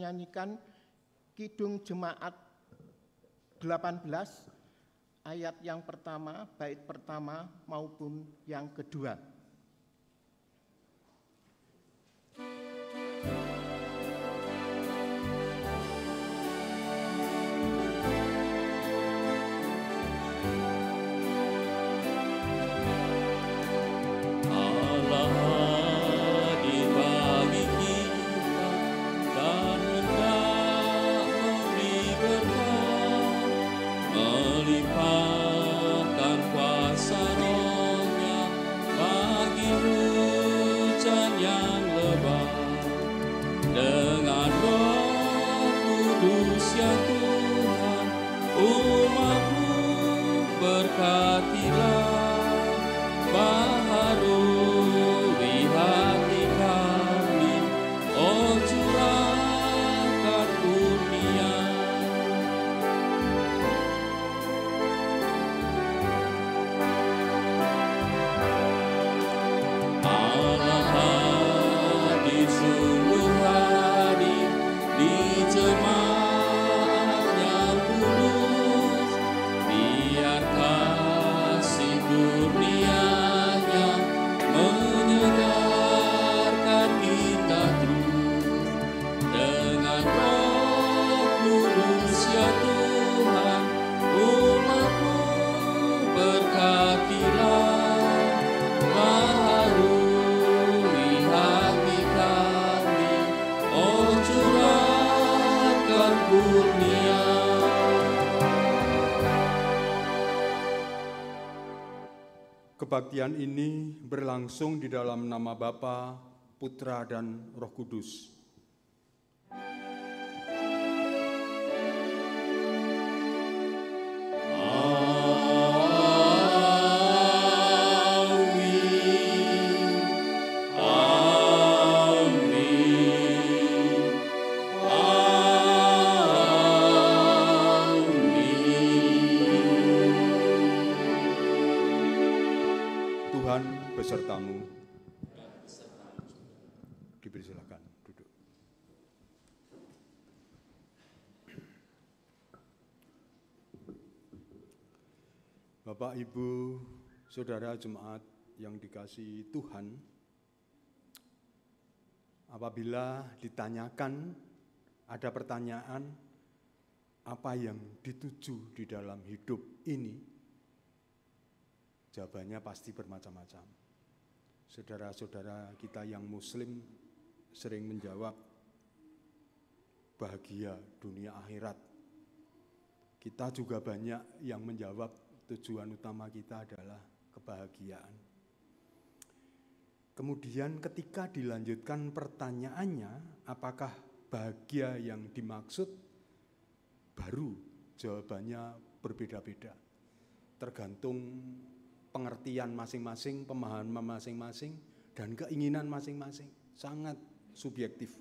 menyanyikan Kidung Jemaat 18 ayat yang pertama, bait pertama maupun yang kedua. Kebaktian ini berlangsung di dalam nama Bapa, Putra, dan Roh Kudus. Besertamu. Dipersilakan duduk. Bapak, Ibu, Saudara jemaat yang dikasihi Tuhan, apabila ditanyakan, ada pertanyaan apa yang dituju di dalam hidup ini, jawabannya pasti bermacam-macam. Saudara-saudara kita yang Muslim sering menjawab bahagia dunia akhirat. Kita juga banyak yang menjawab tujuan utama kita adalah kebahagiaan. Kemudian ketika dilanjutkan pertanyaannya, apakah bahagia yang dimaksud? Baru jawabannya berbeda-beda. Tergantung pengertian masing-masing, pemahaman masing-masing, dan keinginan masing-masing. Sangat subjektif.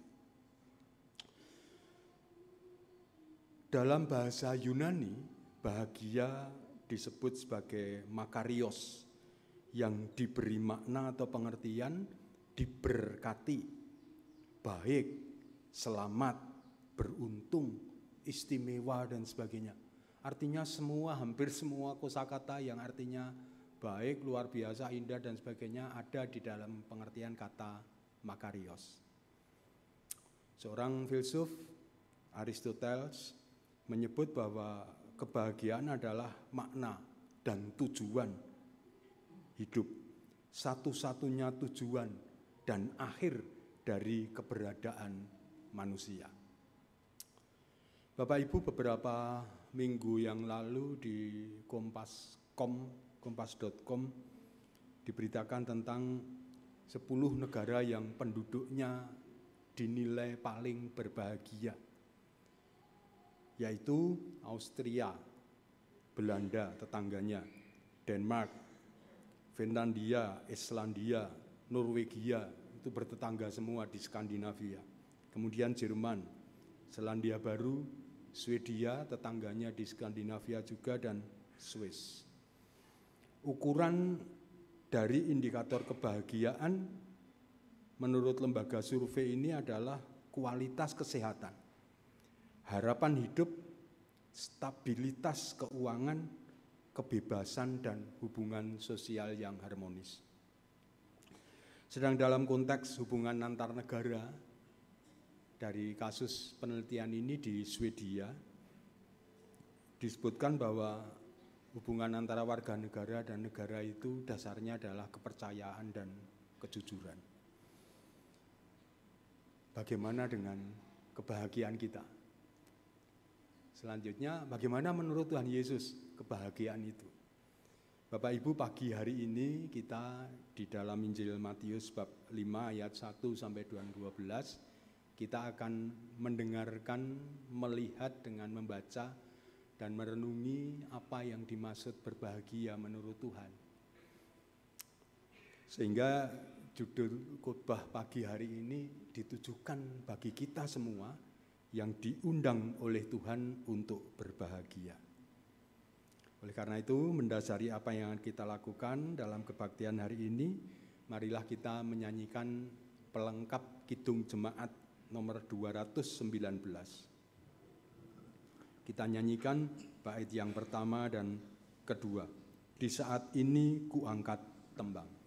Dalam bahasa Yunani, bahagia disebut sebagai makarios, yang diberi makna atau pengertian diberkati, baik, selamat, beruntung, istimewa, dan sebagainya. Artinya hampir semua kosakata yang artinya baik, luar biasa, indah, dan sebagainya ada di dalam pengertian kata makarios. Seorang filsuf, Aristoteles, menyebut bahwa kebahagiaan adalah makna dan tujuan hidup, satu-satunya tujuan dan akhir dari keberadaan manusia. Bapak Ibu, beberapa minggu yang lalu di kompas.com diberitakan tentang 10 negara yang penduduknya dinilai paling berbahagia, yaitu Austria, Belanda tetangganya, Denmark, Finlandia, Islandia, Norwegia, itu bertetangga semua di Skandinavia. Kemudian Jerman, Selandia Baru, Swedia tetangganya di Skandinavia juga, dan Swiss. Ukuran dari indikator kebahagiaan menurut lembaga survei ini adalah kualitas kesehatan. harapan hidup, stabilitas keuangan, kebebasan, dan hubungan sosial yang harmonis. Sedang dalam konteks hubungan antar negara, dari kasus penelitian ini di Swedia, disebutkan bahwa hubungan antara warga negara dan negara itu dasarnya adalah kepercayaan dan kejujuran. Bagaimana dengan kebahagiaan kita? Selanjutnya, bagaimana menurut Tuhan Yesus kebahagiaan itu? Bapak Ibu, pagi hari ini kita di dalam Injil Matius bab 5 ayat 1 sampai 12, kita akan mendengarkan, melihat dengan membaca dan merenungi apa yang dimaksud berbahagia menurut Tuhan. Sehingga judul khotbah pagi hari ini ditujukan bagi kita semua yang diundang oleh Tuhan untuk berbahagia. Oleh karena itu, mendasari apa yang kita lakukan dalam kebaktian hari ini, marilah kita menyanyikan pelengkap Kidung Jemaat nomor 219. Kita nyanyikan bait yang pertama dan kedua. Di saat ini kuangkat tembang.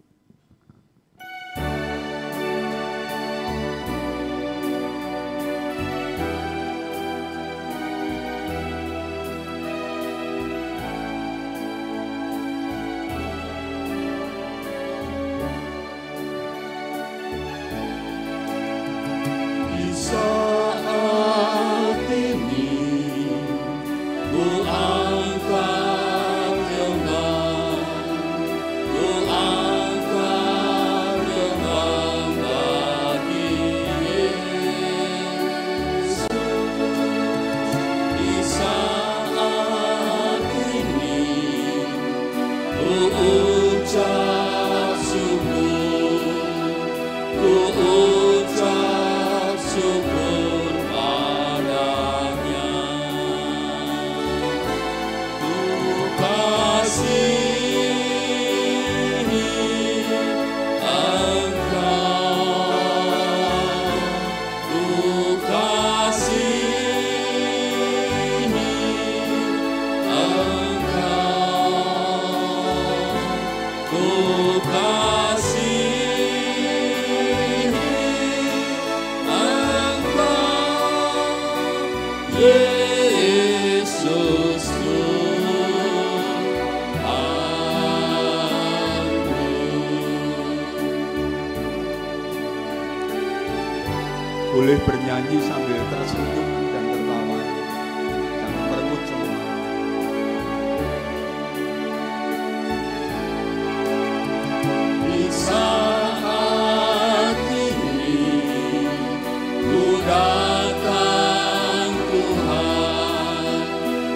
Boleh bernyanyi sambil tersenyum dan tertawa, jangan merebut semua. Di saat ini ku datang Tuhan,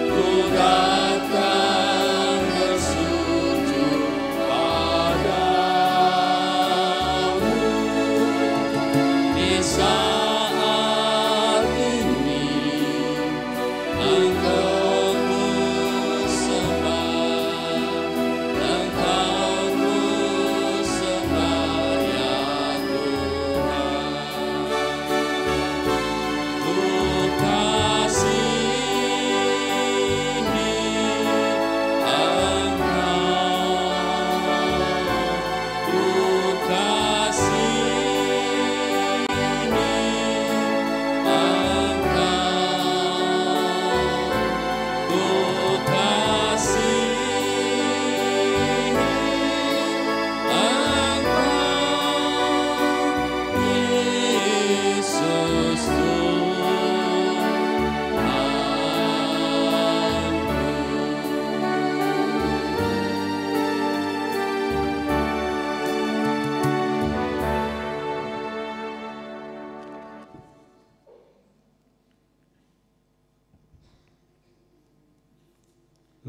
ku datang bersujud padamu. Di saat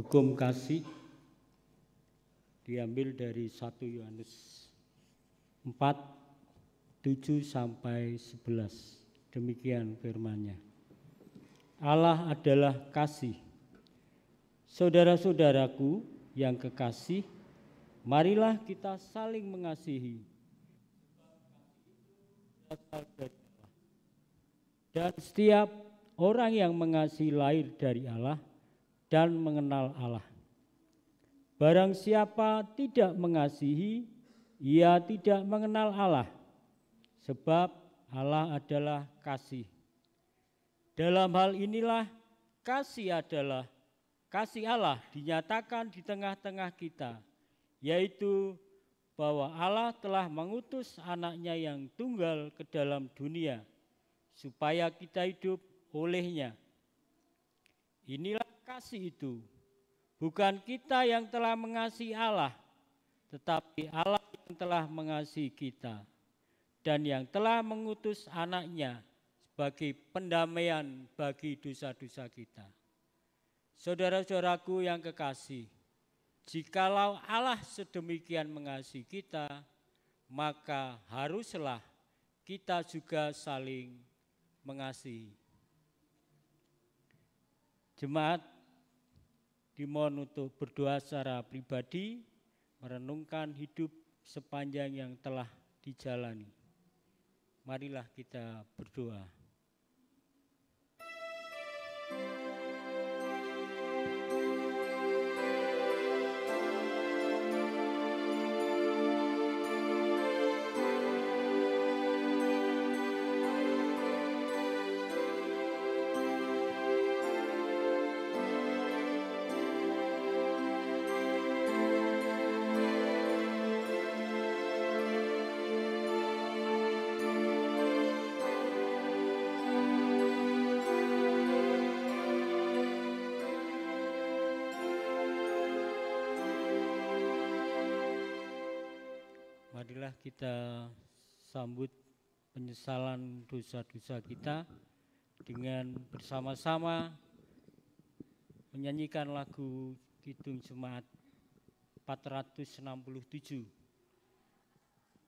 Hukum kasih diambil dari 1 Yohanes 4, 7 sampai 11. Demikian firman-Nya. Allah adalah kasih. Saudara-saudaraku yang kekasih, marilah kita saling mengasihi. Dan setiap orang yang mengasihi lahir dari Allah dan mengenal Allah. Barang siapa tidak mengasihi, ia tidak mengenal Allah, sebab Allah adalah kasih. Dalam hal inilah kasih Allah dinyatakan di tengah-tengah kita, yaitu bahwa Allah telah mengutus anaknya yang tunggal ke dalam dunia, supaya kita hidup olehnya. Inilah kasih itu, bukan kita yang telah mengasihi Allah, tetapi Allah yang telah mengasihi kita, dan yang telah mengutus anaknya sebagai pendamaian bagi dosa-dosa kita. Saudara-saudaraku yang kekasih, jikalau Allah sedemikian mengasihi kita, maka haruslah kita juga saling mengasihi. Jemaat dimohon untuk berdoa secara pribadi, merenungkan hidup sepanjang yang telah dijalani. Marilah kita berdoa. Marilah kita sambut penyesalan dosa-dosa kita dengan bersama-sama menyanyikan lagu Kidung Jemaat 467.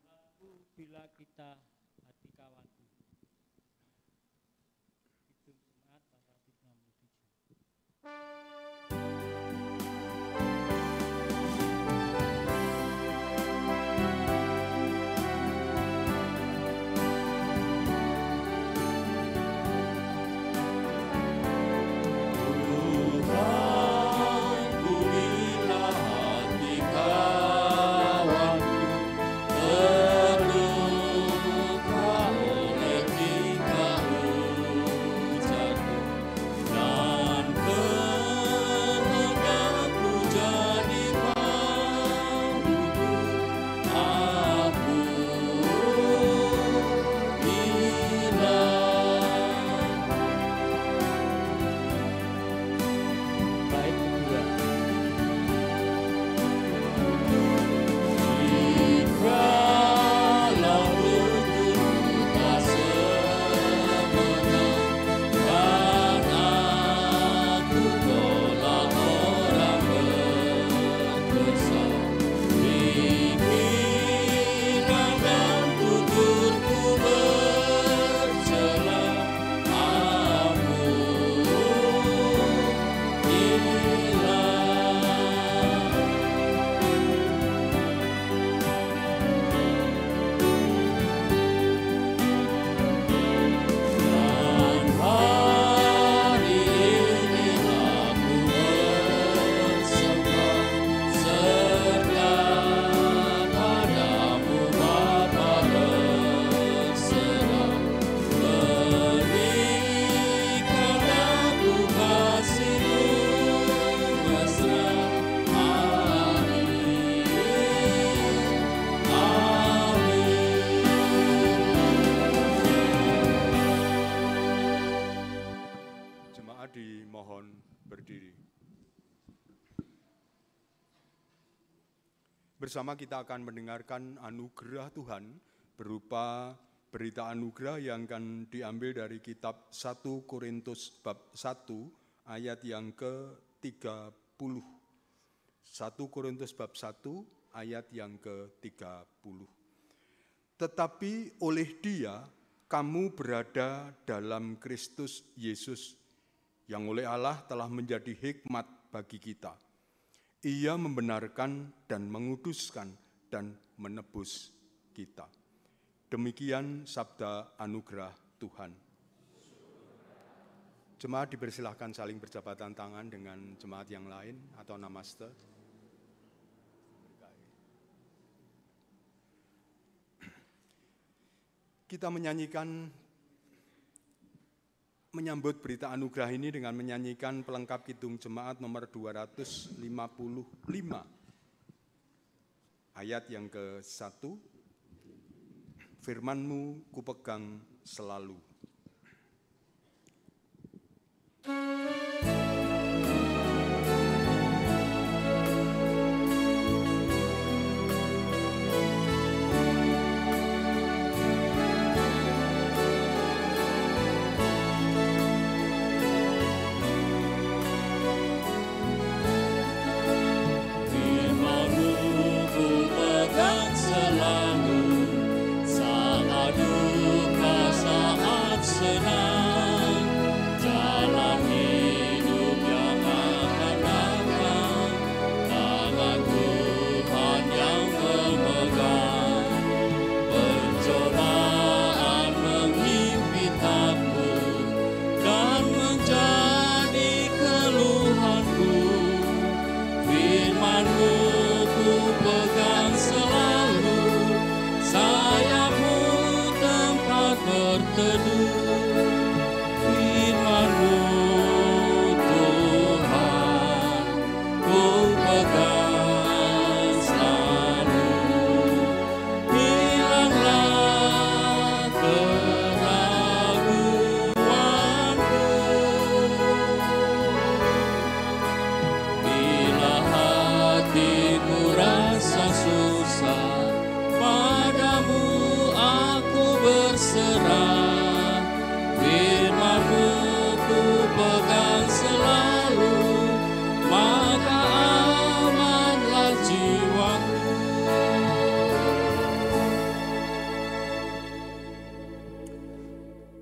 Lagu Bila Kita Hati Khawatir. Kidung Jemaat 467. Bersama kita akan mendengarkan anugerah Tuhan berupa berita anugerah yang akan diambil dari kitab 1 Korintus bab 1 ayat yang ke-30. 1 Korintus bab 1 ayat yang ke-30. Tetapi oleh Dia kamu berada dalam Kristus Yesus, yang oleh Allah telah menjadi hikmat bagi kita. Ia membenarkan dan menguduskan dan menebus kita. Demikian sabda anugerah Tuhan. Jemaat dipersilahkan saling berjabatan tangan dengan jemaat yang lain atau namaste. Kita menyambut berita anugerah ini dengan menyanyikan pelengkap Kidung Jemaat nomor 255. Ayat yang ke-1, firman-Mu kupegang selalu.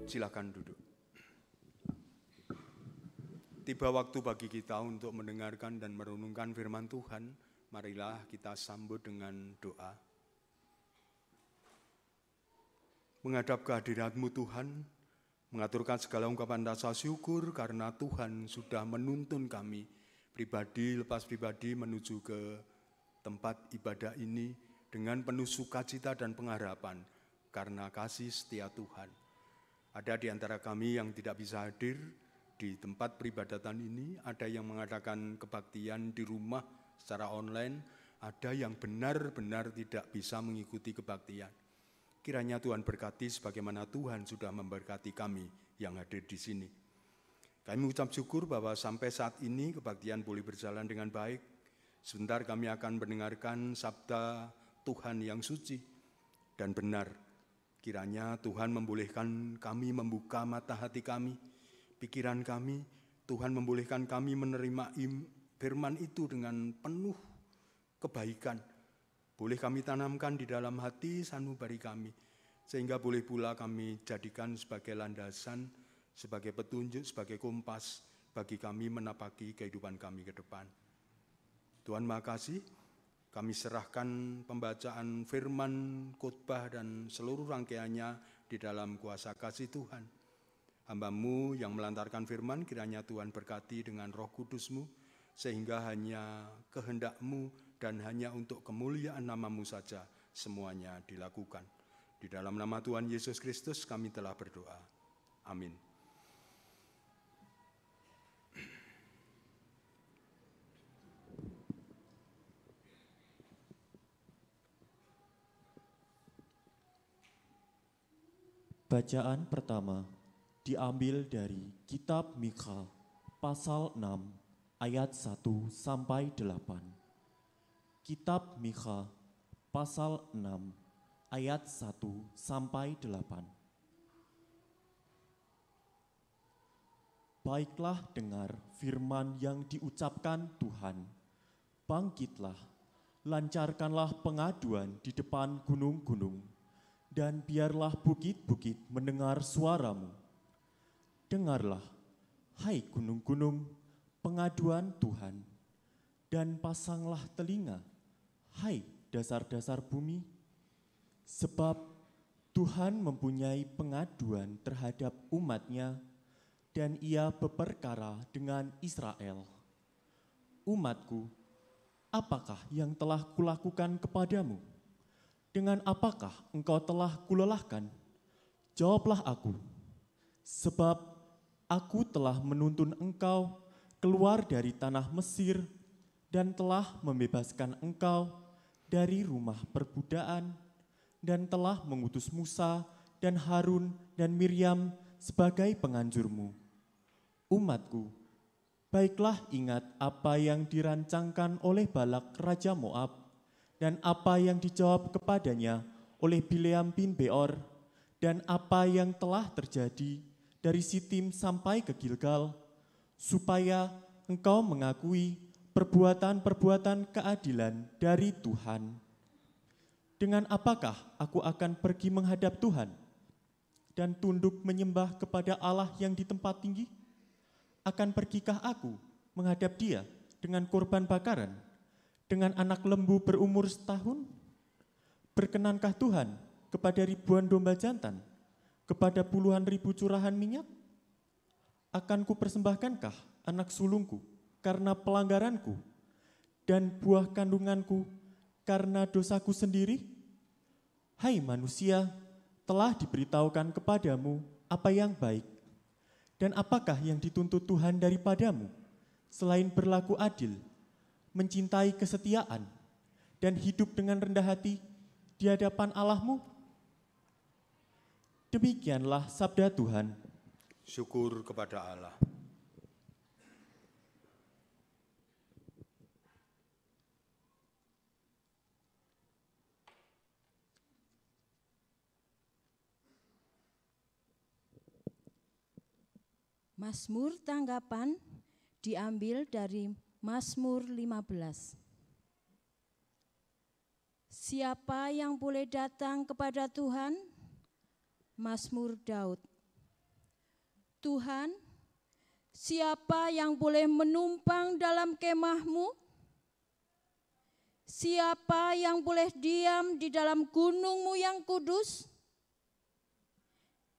Silakan duduk. Tiba waktu bagi kita untuk mendengarkan dan merenungkan firman Tuhan. Marilah kita sambut dengan doa. Menghadap kehadirat-Mu Tuhan, mengaturkan segala ungkapan rasa syukur karena Tuhan sudah menuntun kami pribadi lepas pribadi menuju ke tempat ibadah ini dengan penuh sukacita dan pengharapan karena kasih setia Tuhan. Ada di antara kami yang tidak bisa hadir di tempat peribadatan ini, ada yang mengadakan kebaktian di rumah secara online, ada yang benar-benar tidak bisa mengikuti kebaktian. Kiranya Tuhan berkati sebagaimana Tuhan sudah memberkati kami yang hadir di sini. Kami mengucap syukur bahwa sampai saat ini kebaktian boleh berjalan dengan baik. Sebentar kami akan mendengarkan sabda Tuhan yang suci dan benar. Kiranya Tuhan membolehkan kami membuka mata hati kami, pikiran kami. Tuhan membolehkan kami menerima firman itu dengan penuh kebaikan. Boleh kami tanamkan di dalam hati sanubari kami, sehingga boleh pula kami jadikan sebagai landasan, sebagai petunjuk, sebagai kompas bagi kami menapaki kehidupan kami ke depan. Tuhan makasih. Kami serahkan pembacaan firman, khotbah, dan seluruh rangkaiannya di dalam kuasa kasih Tuhan. Hamba-Mu yang melantarkan firman, kiranya Tuhan berkati dengan Roh Kudus-Mu, sehingga hanya kehendak-Mu dan hanya untuk kemuliaan nama-Mu saja semuanya dilakukan. Di dalam nama Tuhan Yesus Kristus kami telah berdoa. Amin. Bacaan pertama diambil dari Kitab Mikha pasal 6 ayat 1 sampai 8. Kitab Mikha pasal 6 ayat 1 sampai 8. Baiklah dengar firman yang diucapkan Tuhan. Bangkitlah, lancarkanlah pengaduan di depan gunung-gunung, dan biarlah bukit-bukit mendengar suara-Mu. Dengarlah, hai gunung-gunung, pengaduan Tuhan, dan pasanglah telinga, hai dasar-dasar bumi, sebab Tuhan mempunyai pengaduan terhadap umat-Nya dan ia berperkara dengan Israel. Umatku, apakah yang telah kulakukan kepadamu? Dengan apakah engkau telah kulelahkan? Jawablah aku, sebab aku telah menuntun engkau keluar dari tanah Mesir dan telah membebaskan engkau dari rumah perbudakan dan telah mengutus Musa dan Harun dan Miriam sebagai penganjurmu. Umatku, baiklah ingat apa yang dirancangkan oleh Balak Raja Moab dan apa yang dijawab kepadanya oleh Bileam bin Beor dan apa yang telah terjadi dari Sitim sampai ke Gilgal, supaya engkau mengakui perbuatan-perbuatan keadilan dari Tuhan. Dengan apakah aku akan pergi menghadap Tuhan dan tunduk menyembah kepada Allah yang di tempat tinggi? Akan pergikah aku menghadap Dia dengan korban bakaran, dengan anak lembu berumur setahun? Berkenankah Tuhan kepada ribuan domba jantan, kepada puluhan ribu curahan minyak? Akan kupersembahkankah anak sulungku karena pelanggaranku, dan buah kandunganku karena dosaku sendiri? Hai manusia, telah diberitahukan kepadamu apa yang baik, dan apakah yang dituntut Tuhan daripadamu, selain berlaku adil, mencintai kesetiaan, dan hidup dengan rendah hati di hadapan Allahmu? Demikianlah sabda Tuhan. Syukur kepada Allah. Mazmur tanggapan diambil dari Mazmur 15. Siapa yang boleh datang kepada Tuhan? Mazmur Daud. Tuhan, siapa yang boleh menumpang dalam kemah-Mu? Siapa yang boleh diam di dalam gunung-Mu yang kudus?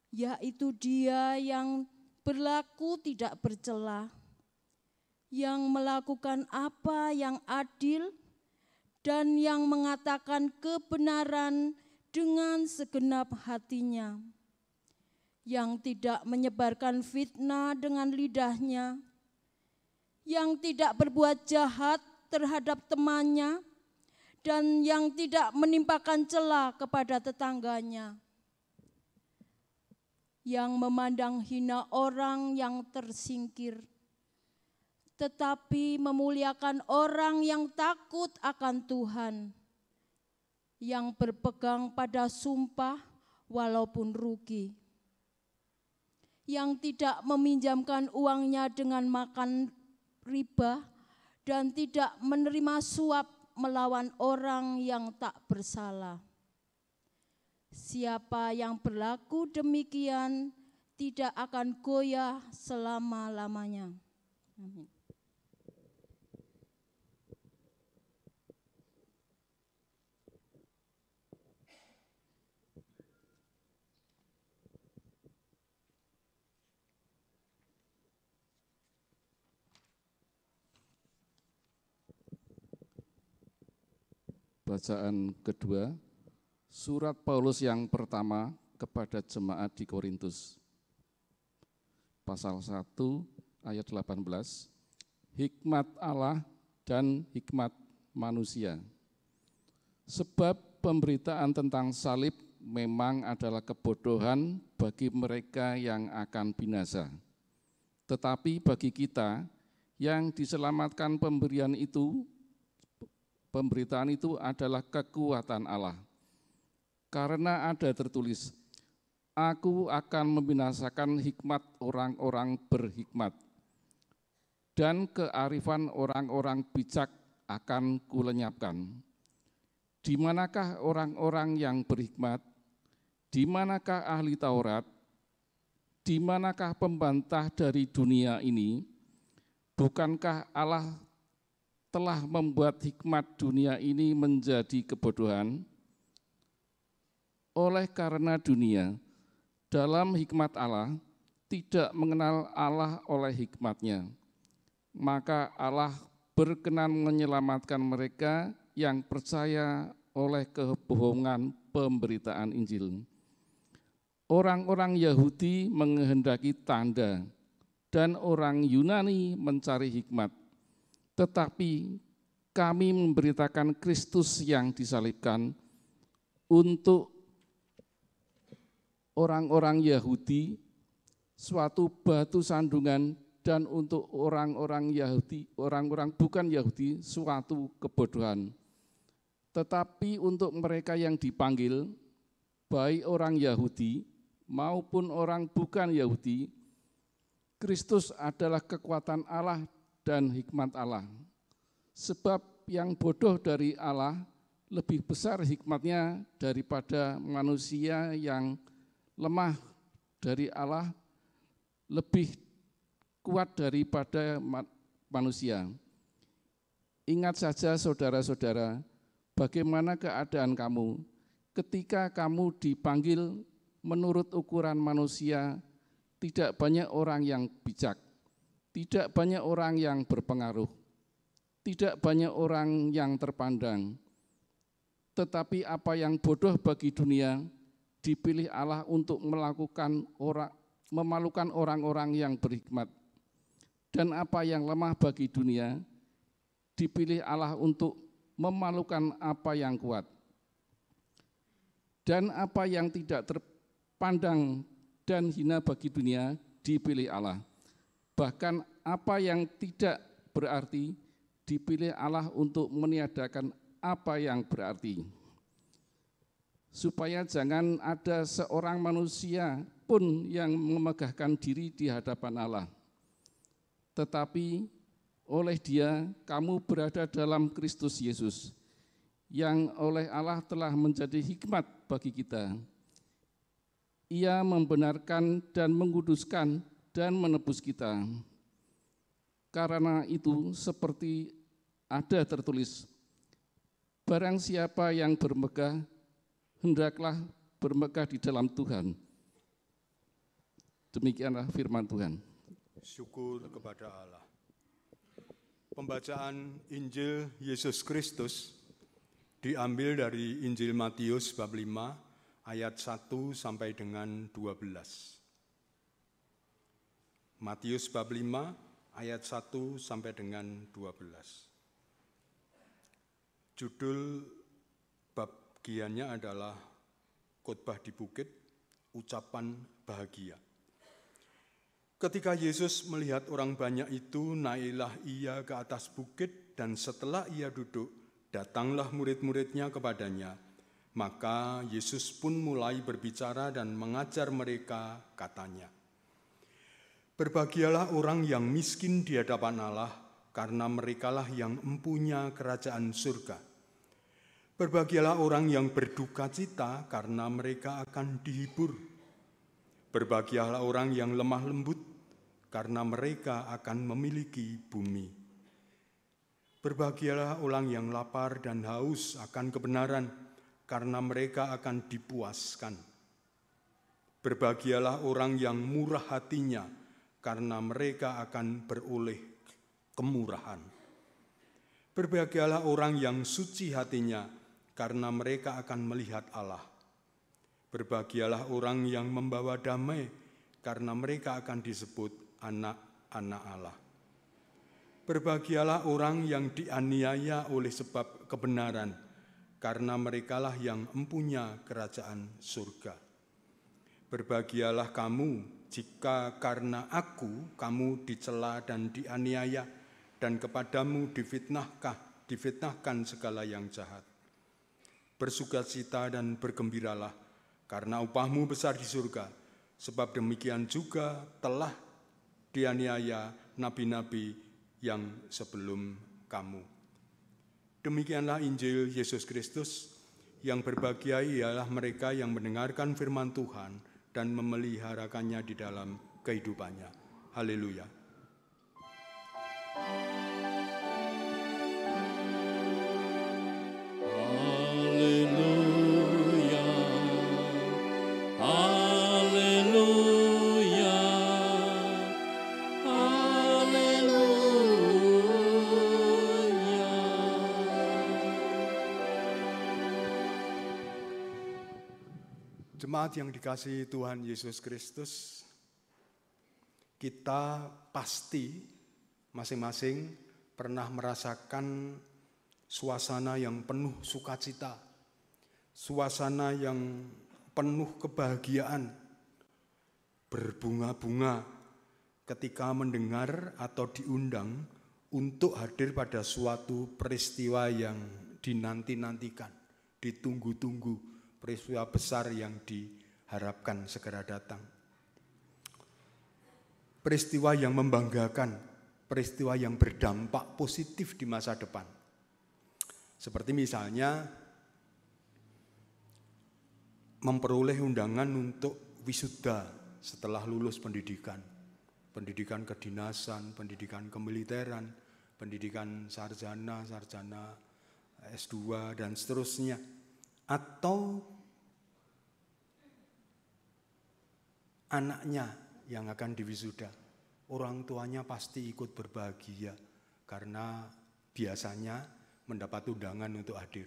Yaitu Dia yang berlaku tidak bercela, yang melakukan apa yang adil, dan yang mengatakan kebenaran dengan segenap hatinya, yang tidak menyebarkan fitnah dengan lidahnya, yang tidak berbuat jahat terhadap temannya, dan yang tidak menimpakan cela kepada tetangganya, yang memandang hina orang yang tersingkir, tetapi memuliakan orang yang takut akan Tuhan, yang berpegang pada sumpah walaupun rugi, yang tidak meminjamkan uangnya dengan makan riba, dan tidak menerima suap melawan orang yang tak bersalah. Siapa yang berlaku demikian tidak akan goyah selama-lamanya. Amin. Bacaan kedua, surat Paulus yang pertama kepada jemaat di Korintus. Pasal 1 ayat 18, hikmat Allah dan hikmat manusia. Sebab pemberitaan tentang salib memang adalah kebodohan bagi mereka yang akan binasa. Tetapi bagi kita yang diselamatkan pemberitaan itu adalah kekuatan Allah. Karena ada tertulis, aku akan membinasakan hikmat orang-orang berhikmat, dan kearifan orang-orang bijak akan kulenyapkan. Di manakah orang-orang yang berhikmat? Di manakah ahli Taurat? Di manakah pembantah dari dunia ini? Bukankah Allah telah membuat hikmat dunia ini menjadi kebodohan? Oleh karena dunia, dalam hikmat Allah, tidak mengenal Allah oleh hikmat-Nya, maka Allah berkenan menyelamatkan mereka yang percaya oleh kebohongan pemberitaan Injil. Orang-orang Yahudi menghendaki tanda dan orang Yunani mencari hikmat, tetapi kami memberitakan Kristus yang disalibkan untuk orang-orang Yahudi suatu batu sandungan, dan untuk orang-orang Yahudi, orang-orang bukan Yahudi, suatu kebodohan. Tetapi untuk mereka yang dipanggil, baik orang Yahudi maupun orang bukan Yahudi, Kristus adalah kekuatan Allah dan hikmat Allah. Sebab yang bodoh dari Allah lebih besar hikmatnya daripada manusia, yang lemah dari Allah lebih kuat daripada manusia. Ingat saja saudara-saudara, bagaimana keadaan kamu ketika kamu dipanggil menurut ukuran manusia. Tidak banyak orang yang bijak, tidak banyak orang yang berpengaruh, tidak banyak orang yang terpandang. Tetapi apa yang bodoh bagi dunia dipilih Allah untuk memalukan orang-orang yang berhikmat. Dan apa yang lemah bagi dunia dipilih Allah untuk memalukan apa yang kuat. Dan apa yang tidak terpandang dan hina bagi dunia dipilih Allah. Bahkan apa yang tidak berarti dipilih Allah untuk meniadakan apa yang berarti. Supaya jangan ada seorang manusia pun yang memegahkan diri di hadapan Allah. Tetapi oleh Dia kamu berada dalam Kristus Yesus, yang oleh Allah telah menjadi hikmat bagi kita. Ia membenarkan dan menguduskan dan menebus kita. Karena itu seperti ada tertulis, barang siapa yang bermegah, hendaklah bermegah di dalam Tuhan. Demikianlah firman Tuhan. Syukur kepada Allah. Pembacaan Injil Yesus Kristus diambil dari Injil Matius bab 5 ayat 1 sampai dengan 12. Matius bab 5 ayat 1 sampai dengan 12. Judul bagiannya adalah khotbah di bukit, ucapan bahagia. Ketika Yesus melihat orang banyak itu, naiklah ia ke atas bukit, dan setelah ia duduk, datanglah murid-muridnya kepadanya. Maka Yesus pun mulai berbicara dan mengajar mereka, katanya, "Berbahagialah orang yang miskin di hadapan Allah, karena merekalah yang empunya kerajaan surga. Berbahagialah orang yang berduka cita, karena mereka akan dihibur. Berbahagialah orang yang lemah lembut, karena mereka akan memiliki bumi. Berbahagialah orang yang lapar dan haus akan kebenaran, karena mereka akan dipuaskan. Berbahagialah orang yang murah hatinya, karena mereka akan beroleh kemurahan. Berbahagialah orang yang suci hatinya, karena mereka akan melihat Allah. Berbahagialah orang yang membawa damai, karena mereka akan disebut anak-anak Allah. Berbahagialah orang yang dianiaya oleh sebab kebenaran, karena merekalah yang empunya kerajaan surga. Berbahagialah kamu jika karena aku kamu dicela dan dianiaya, dan kepadamu difitnahkan segala yang jahat. Bersukacita dan bergembiralah, karena upahmu besar di surga, sebab demikian juga telah dianiaya nabi-nabi yang sebelum kamu." Demikianlah Injil Yesus Kristus. Yang berbahagia ialah mereka yang mendengarkan firman Tuhan dan memeliharakannya di dalam kehidupannya. Haleluya. Haleluya, haleluya. Jemaat yang dikasihi Tuhan Yesus Kristus, kita pasti masing-masing pernah merasakan suasana yang penuh sukacita, suasana yang penuh kebahagiaan, berbunga-bunga ketika mendengar atau diundang untuk hadir pada suatu peristiwa yang dinanti-nantikan, ditunggu-tunggu, peristiwa besar yang diharapkan segera datang. Peristiwa yang membanggakan, peristiwa yang berdampak positif di masa depan. Seperti misalnya memperoleh undangan untuk wisuda setelah lulus pendidikan. Pendidikan kedinasan, pendidikan kemiliteran, pendidikan sarjana S2 dan seterusnya. Atau anaknya yang akan diwisuda, orang tuanya pasti ikut berbahagia karena biasanya mendapat undangan untuk hadir.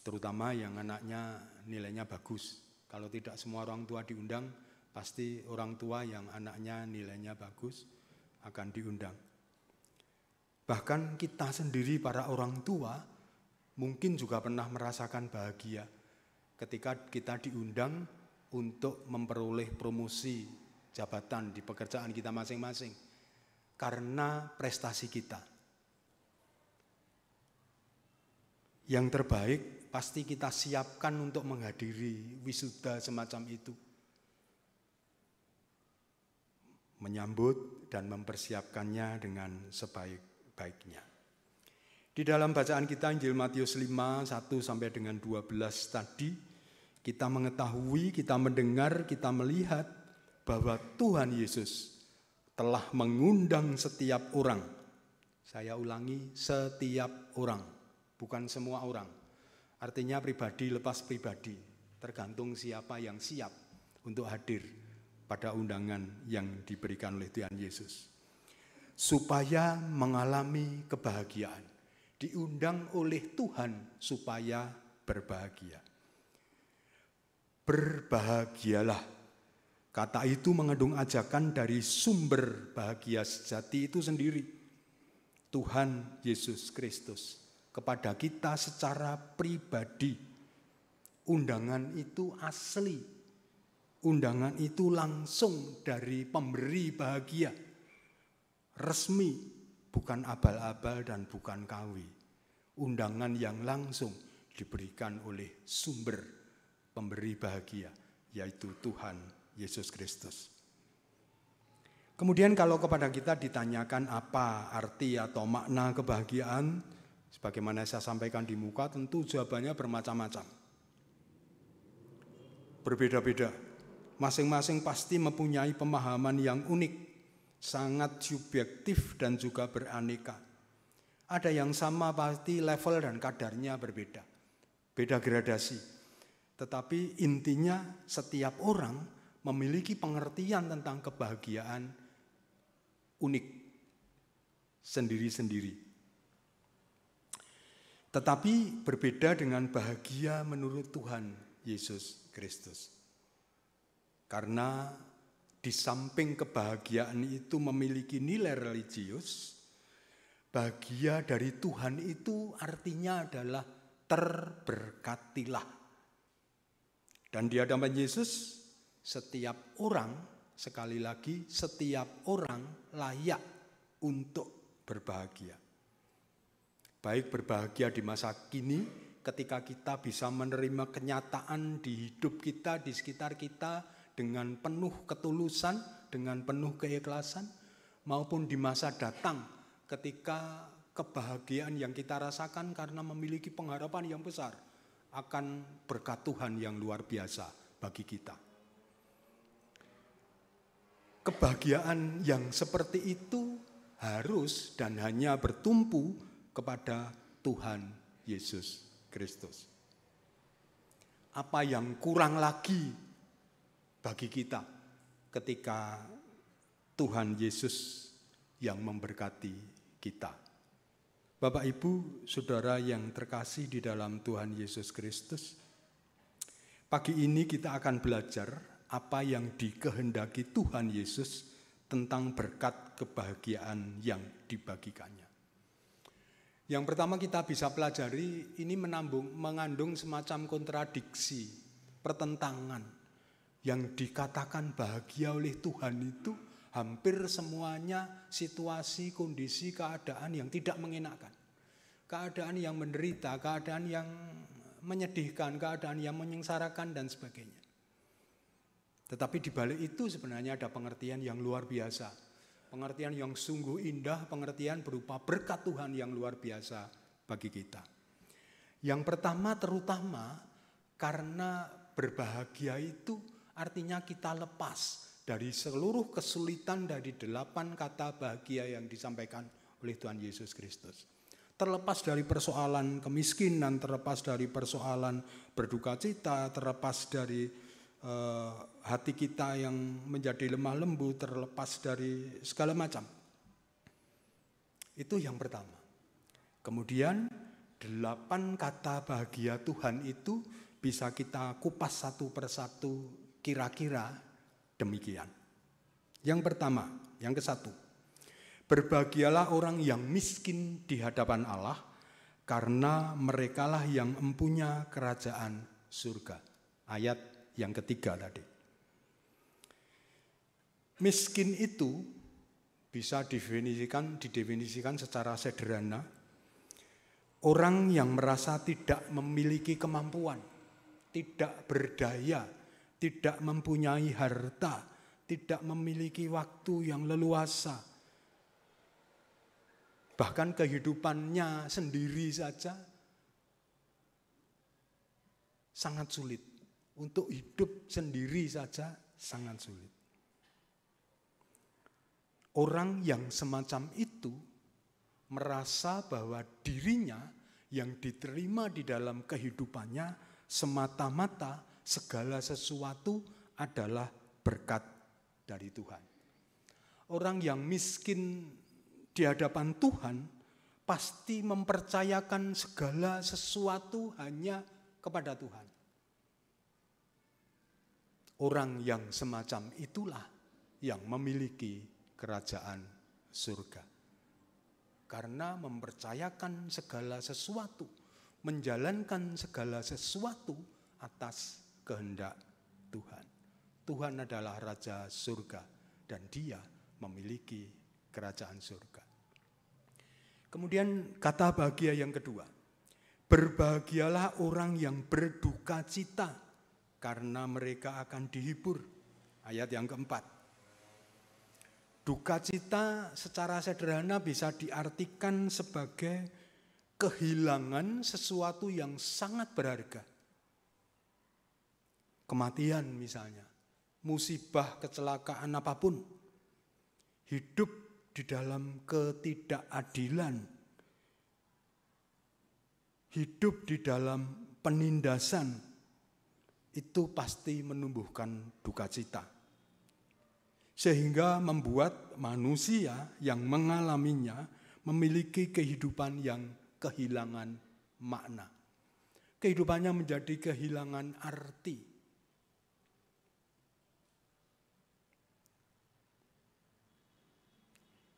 Terutama yang anaknya nilainya bagus. Kalau tidak semua orang tua diundang, pasti orang tua yang anaknya nilainya bagus akan diundang. Bahkan kita sendiri para orang tua mungkin juga pernah merasakan bahagia ketika kita diundang untuk memperoleh promosi jabatan di pekerjaan kita masing-masing karena prestasi kita. Yang terbaik pasti kita siapkan untuk menghadiri wisuda semacam itu. Menyambut dan mempersiapkannya dengan sebaik-baiknya. Di dalam bacaan kita Injil Matius 5, 1 sampai dengan 12 tadi, kita mengetahui, kita mendengar, kita melihat bahwa Tuhan Yesus telah mengundang setiap orang. Saya ulangi, setiap orang, bukan semua orang. Artinya pribadi lepas pribadi, tergantung siapa yang siap untuk hadir pada undangan yang diberikan oleh Tuhan Yesus. Supaya mengalami kebahagiaan. Diundang oleh Tuhan supaya berbahagia. Berbahagialah. Kata itu mengandung ajakan dari sumber bahagia sejati itu sendiri. Tuhan Yesus Kristus kepada kita secara pribadi. Undangan itu asli. Undangan itu langsung dari pemberi bahagia. Resmi. Bukan abal-abal dan bukan KW. Undangan yang langsung diberikan oleh sumber pemberi bahagia, yaitu Tuhan Yesus Kristus. Kemudian kalau kepada kita ditanyakan apa arti atau makna kebahagiaan, sebagaimana saya sampaikan di muka, tentu jawabannya bermacam-macam. Berbeda-beda. Masing-masing pasti mempunyai pemahaman yang unik. Sangat subjektif dan juga beraneka. Ada yang sama pasti level dan kadarnya berbeda. Beda gradasi. Tetapi intinya setiap orang memiliki pengertian tentang kebahagiaan unik. Sendiri-sendiri. Tetapi berbeda dengan bahagia menurut Tuhan Yesus Kristus. Karena di samping kebahagiaan itu memiliki nilai religius, bahagia dari Tuhan itu artinya adalah terberkatilah. Dan di hadapan Yesus, setiap orang, sekali lagi, setiap orang layak untuk berbahagia. Baik berbahagia di masa kini, ketika kita bisa menerima kenyataan di hidup kita, di sekitar kita, dengan penuh ketulusan, dengan penuh keikhlasan, maupun di masa datang ketika kebahagiaan yang kita rasakan karena memiliki pengharapan yang besar akan berkat Tuhan yang luar biasa bagi kita. Kebahagiaan yang seperti itu harus dan hanya bertumpu kepada Tuhan Yesus Kristus. Apa yang kurang lagi bagi kita ketika Tuhan Yesus yang memberkati kita. Bapak, Ibu, Saudara yang terkasih di dalam Tuhan Yesus Kristus, Pagi ini kita akan belajar apa yang dikehendaki Tuhan Yesus tentang berkat kebahagiaan yang dibagikannya. Yang pertama kita bisa pelajari, ini mengandung semacam kontradiksi, pertentangan. Yang dikatakan bahagia oleh Tuhan itu hampir semuanya situasi, kondisi, keadaan yang tidak mengenakan. Keadaan yang menderita, keadaan yang menyedihkan, keadaan yang menyengsarakan dan sebagainya. Tetapi di balik itu sebenarnya ada pengertian yang luar biasa. Pengertian yang sungguh indah, pengertian berupa berkat Tuhan yang luar biasa bagi kita. Yang pertama terutama karena berbahagia itu artinya kita lepas dari seluruh kesulitan dari 8 kata bahagia yang disampaikan oleh Tuhan Yesus Kristus. Terlepas dari persoalan kemiskinan, terlepas dari persoalan berduka cita, terlepas dari hati kita yang menjadi lemah lembut, terlepas dari segala macam. Itu yang pertama. Kemudian 8 kata bahagia Tuhan itu bisa kita kupas satu persatu kira-kira demikian. Yang pertama, yang ke-1. Berbahagialah orang yang miskin di hadapan Allah, karena merekalah yang mempunyai kerajaan surga. Ayat yang ketiga tadi. Miskin itu bisa didefinisikan secara sederhana. Orang yang merasa tidak memiliki kemampuan, tidak berdaya, tidak mempunyai harta, tidak memiliki waktu yang leluasa. Bahkan kehidupannya sendiri saja sangat sulit. Untuk hidup sendiri saja sangat sulit. Orang yang semacam itu merasa bahwa dirinya yang diterima di dalam kehidupannya semata-mata segala sesuatu adalah berkat dari Tuhan. Orang yang miskin di hadapan Tuhan pasti mempercayakan segala sesuatu hanya kepada Tuhan. Orang yang semacam itulah yang memiliki kerajaan surga. Karena mempercayakan segala sesuatu, menjalankan segala sesuatu atas kehendak Tuhan. Tuhan adalah Raja surga dan Dia memiliki kerajaan surga. Kemudian kata bahagia yang kedua. Berbahagialah orang yang berduka cita, karena mereka akan dihibur. Ayat yang keempat. Duka cita secara sederhana bisa diartikan sebagai kehilangan sesuatu yang sangat berharga. Kematian misalnya, musibah, kecelakaan apapun. Hidup di dalam ketidakadilan. Hidup di dalam penindasan. Itu pasti menumbuhkan duka cita. Sehingga membuat manusia yang mengalaminya memiliki kehidupan yang kehilangan makna. Kehidupannya menjadi kehilangan arti.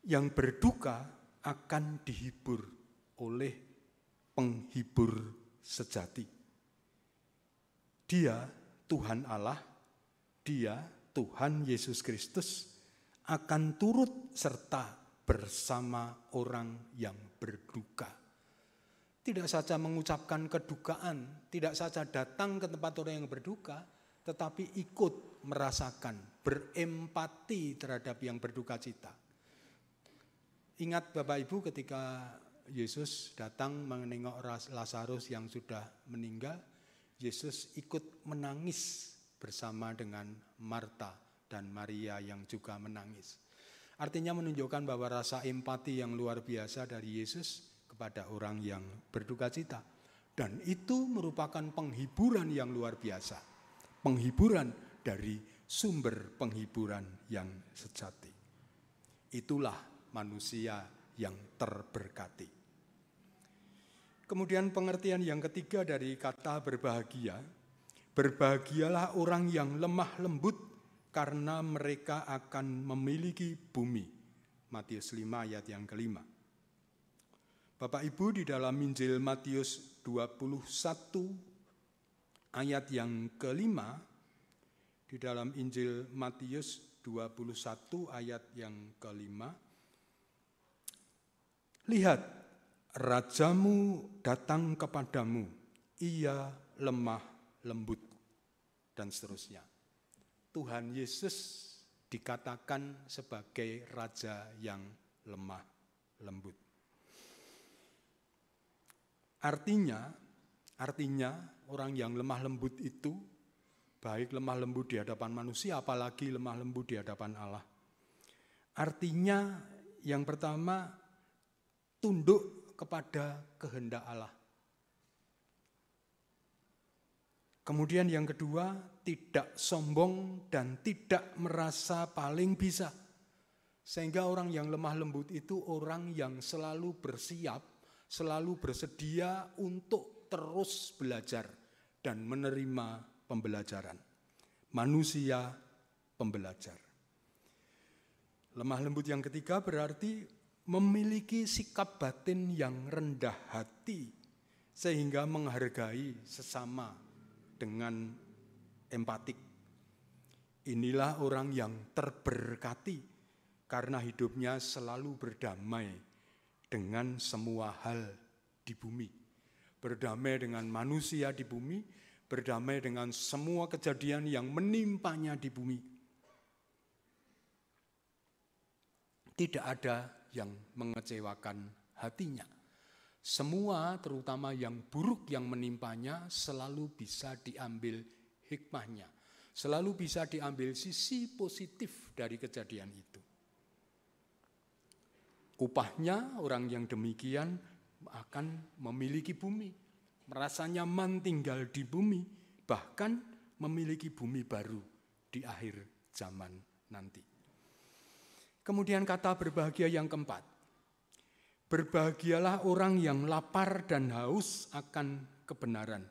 Yang berduka akan dihibur oleh penghibur sejati. Dia Tuhan Allah, Dia Tuhan Yesus Kristus akan turut serta bersama orang yang berduka. Tidak saja mengucapkan kedukaan, tidak saja datang ke tempat orang yang berduka, tetapi ikut merasakan, berempati terhadap yang berduka cita. Ingat Bapak Ibu ketika Yesus datang menengok Lazarus yang sudah meninggal, Yesus ikut menangis bersama dengan Marta dan Maria yang juga menangis. Artinya menunjukkan bahwa rasa empati yang luar biasa dari Yesus kepada orang yang berduka cita. Dan itu merupakan penghiburan yang luar biasa. Penghiburan dari sumber penghiburan yang sejati. Itulah manusia yang terberkati. Kemudian pengertian yang ketiga dari kata berbahagia. Berbahagialah orang yang lemah lembut, karena mereka akan memiliki bumi. Matius 5 ayat yang kelima. Bapak Ibu, di dalam Injil Matius 21 ayat yang kelima, di dalam Injil Matius 21 ayat yang kelima, lihat, rajamu datang kepadamu, ia lemah lembut, dan seterusnya. Tuhan Yesus dikatakan sebagai raja yang lemah lembut. Artinya orang yang lemah lembut itu, baik lemah lembut di hadapan manusia, apalagi lemah lembut di hadapan Allah. Artinya yang pertama, tunduk kepada kehendak Allah. Kemudian yang kedua, tidak sombong dan tidak merasa paling bisa. Sehingga orang yang lemah lembut itu orang yang selalu bersiap, selalu bersedia untuk terus belajar dan menerima pembelajaran. Manusia pembelajar. Lemah lembut yang ketiga berarti memiliki sikap batin yang rendah hati, sehingga menghargai sesama dengan empatik. Inilah orang yang terberkati karena hidupnya selalu berdamai dengan semua hal di bumi. Berdamai dengan manusia di bumi, berdamai dengan semua kejadian yang menimpanya di bumi. Tidak ada yang mengecewakan hatinya. Semua, terutama yang buruk yang menimpanya, selalu bisa diambil hikmahnya. Selalu bisa diambil sisi positif dari kejadian itu. Upahnya orang yang demikian akan memiliki bumi, merasa nyaman tinggal di bumi, bahkan memiliki bumi baru di akhir zaman nanti. Kemudian kata berbahagia yang keempat. Berbahagialah orang yang lapar dan haus akan kebenaran,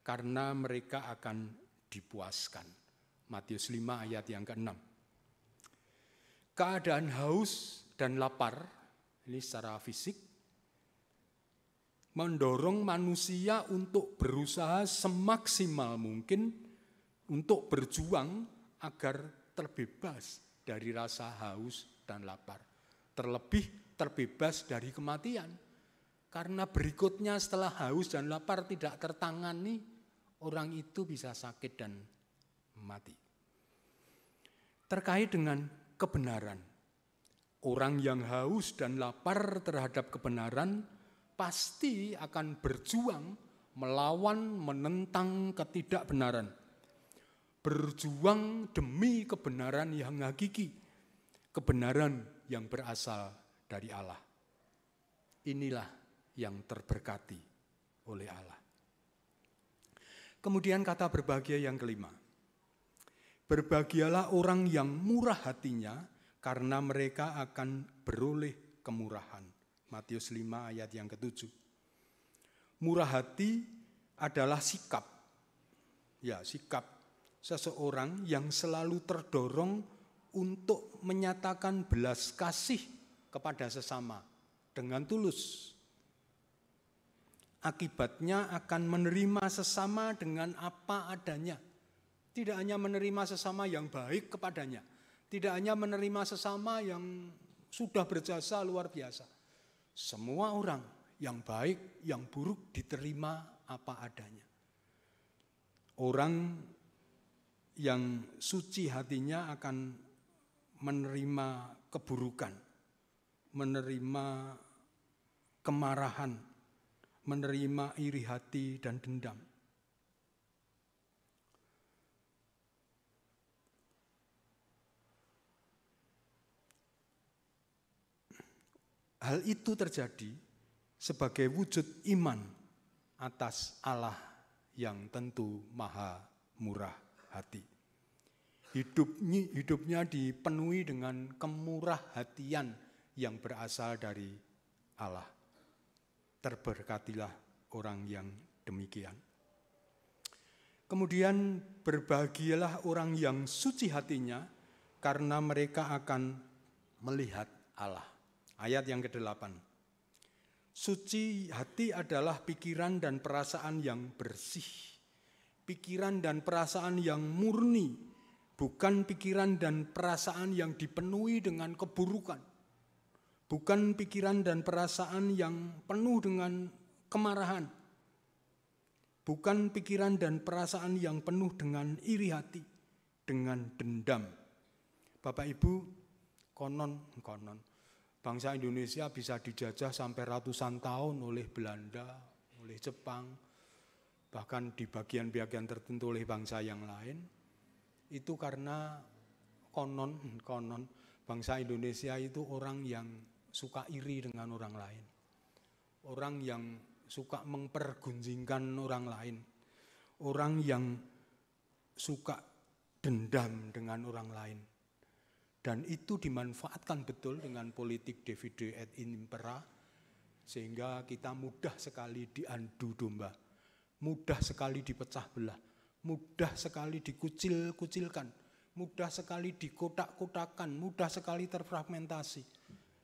karena mereka akan dipuaskan. Matius 5 ayat yang ke-6. Keadaan haus dan lapar, ini secara fisik, mendorong manusia untuk berusaha semaksimal mungkin untuk berjuang agar terbebas dari rasa haus dan lapar. Terlebih terbebas dari kematian. Karena berikutnya setelah haus dan lapar tidak tertangani, orang itu bisa sakit dan mati. Terkait dengan kebenaran, orang yang haus dan lapar terhadap kebenaran pasti akan berjuang melawan, menentang ketidakbenaran. Berjuang demi kebenaran yang hakiki, kebenaran yang berasal dari Allah. Inilah yang terberkati oleh Allah. Kemudian kata berbahagia yang kelima. Berbahagialah orang yang murah hatinya, karena mereka akan beroleh kemurahan. Matius 5 ayat yang ke-7. Murah hati adalah sikap. Ya, sikap seseorang yang selalu terdorong untuk menyatakan belas kasih kepada sesama dengan tulus. Akibatnya akan menerima sesama dengan apa adanya. Tidak hanya menerima sesama yang baik kepadanya, tidak hanya menerima sesama yang sudah berjasa luar biasa. Semua orang yang baik, yang buruk diterima apa adanya. Orang yang suci hatinya akan menerima keburukan, menerima kemarahan, menerima iri hati dan dendam. Hal itu terjadi sebagai wujud iman atas Allah yang tentu maha murah hati. Hidupnya dipenuhi dengan kemurah hatian yang berasal dari Allah. Terberkatilah orang yang demikian. Kemudian berbahagialah orang yang suci hatinya, karena mereka akan melihat Allah. Ayat yang ke-8. Suci hati adalah pikiran dan perasaan yang bersih. Pikiran dan perasaan yang murni, bukan pikiran dan perasaan yang dipenuhi dengan keburukan. Bukan pikiran dan perasaan yang penuh dengan kemarahan. Bukan pikiran dan perasaan yang penuh dengan iri hati, dengan dendam. Bapak Ibu, konon bangsa Indonesia bisa dijajah sampai ratusan tahun oleh Belanda, oleh Jepang, bahkan di bagian-bagian tertentu oleh bangsa yang lain. Itu karena konon bangsa Indonesia itu orang yang suka iri dengan orang lain. Orang yang suka mempergunjingkan orang lain. Orang yang suka dendam dengan orang lain. Dan itu dimanfaatkan betul dengan politik divide et impera, sehingga kita mudah sekali diadu domba, mudah sekali dipecah belah, mudah sekali dikucil-kucilkan, mudah sekali dikotak-kotakan, mudah sekali terfragmentasi,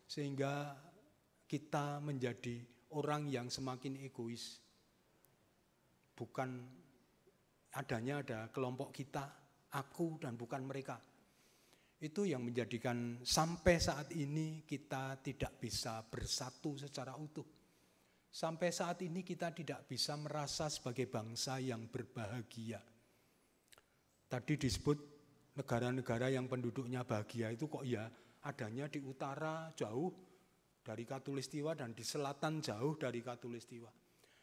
sehingga kita menjadi orang yang semakin egois. Bukan ada kelompok kita, aku dan bukan mereka. Itu yang menjadikan sampai saat ini kita tidak bisa bersatu secara utuh. Sampai saat ini kita tidak bisa merasa sebagai bangsa yang berbahagia. Tadi disebut negara-negara yang penduduknya bahagia itu kok ya adanya di utara jauh dari Katulistiwa dan di selatan jauh dari Katulistiwa.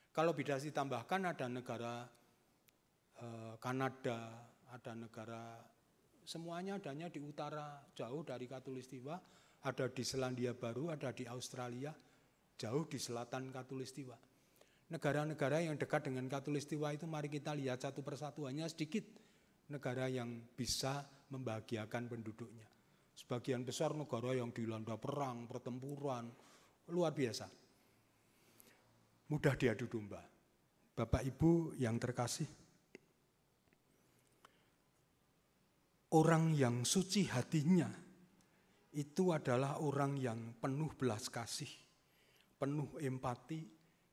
Kalau bisa ditambahkan ada negara Kanada, ada negara, semuanya adanya di utara jauh dari Katulistiwa, ada di Selandia Baru, ada di Australia, jauh di selatan Katulistiwa. Negara-negara yang dekat dengan Katulistiwa itu mari kita lihat satu persatu, hanya sedikit negara yang bisa membahagiakan penduduknya. Sebagian besar negara yang dilanda perang, pertempuran, luar biasa. Mudah diadu domba. Bapak Ibu yang terkasih, orang yang suci hatinya itu adalah orang yang penuh belas kasih, penuh empati,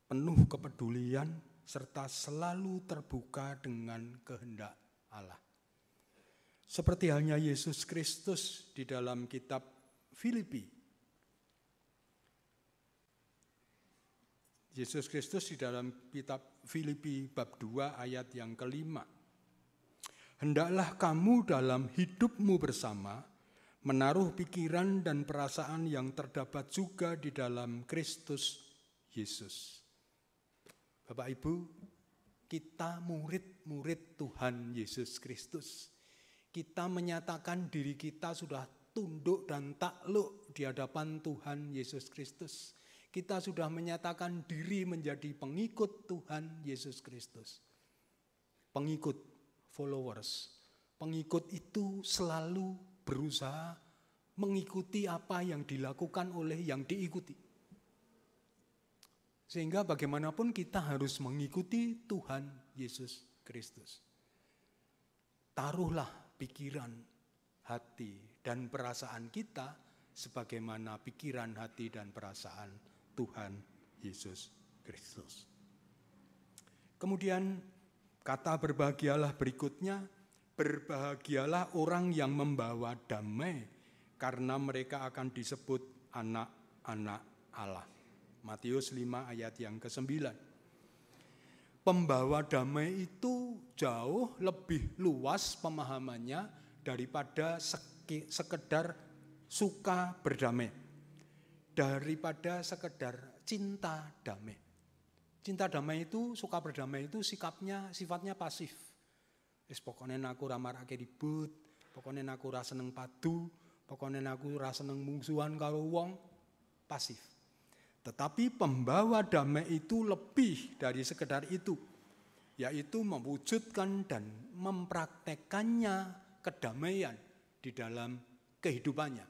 penuh kepedulian, serta selalu terbuka dengan kehendak Allah. Seperti halnya Yesus Kristus di dalam kitab Filipi. Yesus Kristus di dalam kitab Filipi bab 2 ayat yang ke-5. Hendaklah kamu dalam hidupmu bersama menaruh pikiran dan perasaan yang terdapat juga di dalam Kristus Yesus. Bapak Ibu, kita murid-murid Tuhan Yesus Kristus. Kita menyatakan diri kita sudah tunduk dan takluk di hadapan Tuhan Yesus Kristus. Kita sudah menyatakan diri menjadi pengikut Tuhan Yesus Kristus. Pengikut, followers. Pengikut itu selalu berusaha mengikuti apa yang dilakukan oleh yang diikuti. Sehingga bagaimanapun kita harus mengikuti Tuhan Yesus Kristus. Taruhlah pikiran, hati, dan perasaan kita sebagaimana pikiran, hati, dan perasaan Tuhan Yesus Kristus. Kemudian kata berbahagialah berikutnya, berbahagialah orang yang membawa damai karena mereka akan disebut anak-anak Allah. Matius 5 ayat yang ke-9. Pembawa damai itu jauh lebih luas pemahamannya daripada sekedar suka berdamai, daripada sekedar cinta damai. Cinta damai itu, suka berdamai itu sifatnya pasif. Pokoknya aku ra marake ribut, pokoknya aku ra seneng padu, pokoknya aku ra seneng mungsuhan karo wong, pasif. Tetapi pembawa damai itu lebih dari sekedar itu, yaitu mewujudkan dan mempraktekannya kedamaian di dalam kehidupannya.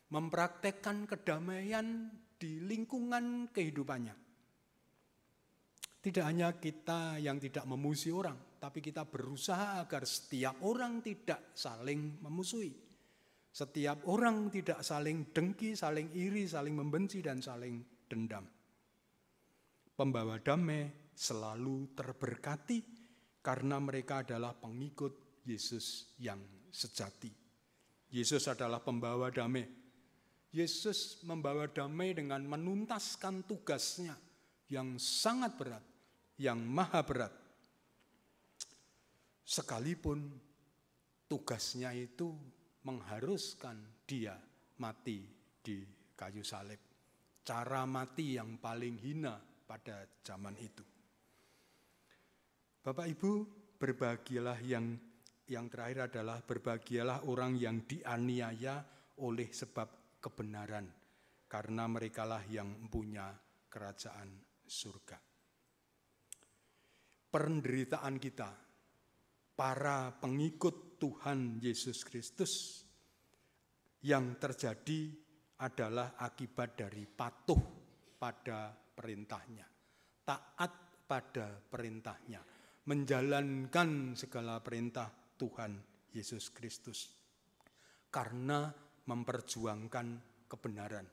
Mempraktekkan kedamaian di lingkungan kehidupannya. Tidak hanya kita yang tidak memusuhi orang, tapi kita berusaha agar setiap orang tidak saling memusuhi. Setiap orang tidak saling dengki, saling iri, saling membenci, dan saling dendam. Pembawa damai selalu terberkati karena mereka adalah pengikut Yesus yang sejati. Yesus adalah pembawa damai. Yesus membawa damai dengan menuntaskan tugasnya yang sangat berat, yang maha berat. Sekalipun tugasnya itu mengharuskan dia mati di kayu salib. Cara mati yang paling hina pada zaman itu. Bapak Ibu, berbahagialah yang terakhir adalah berbahagialah orang yang dianiaya oleh sebab kebenaran, karena merekalah yang punya kerajaan surga. Penderitaan kita, para pengikut Tuhan Yesus Kristus, yang terjadi adalah akibat dari patuh pada perintahnya, taat pada perintahnya, menjalankan segala perintah Tuhan Yesus Kristus, karena memperjuangkan kebenaran.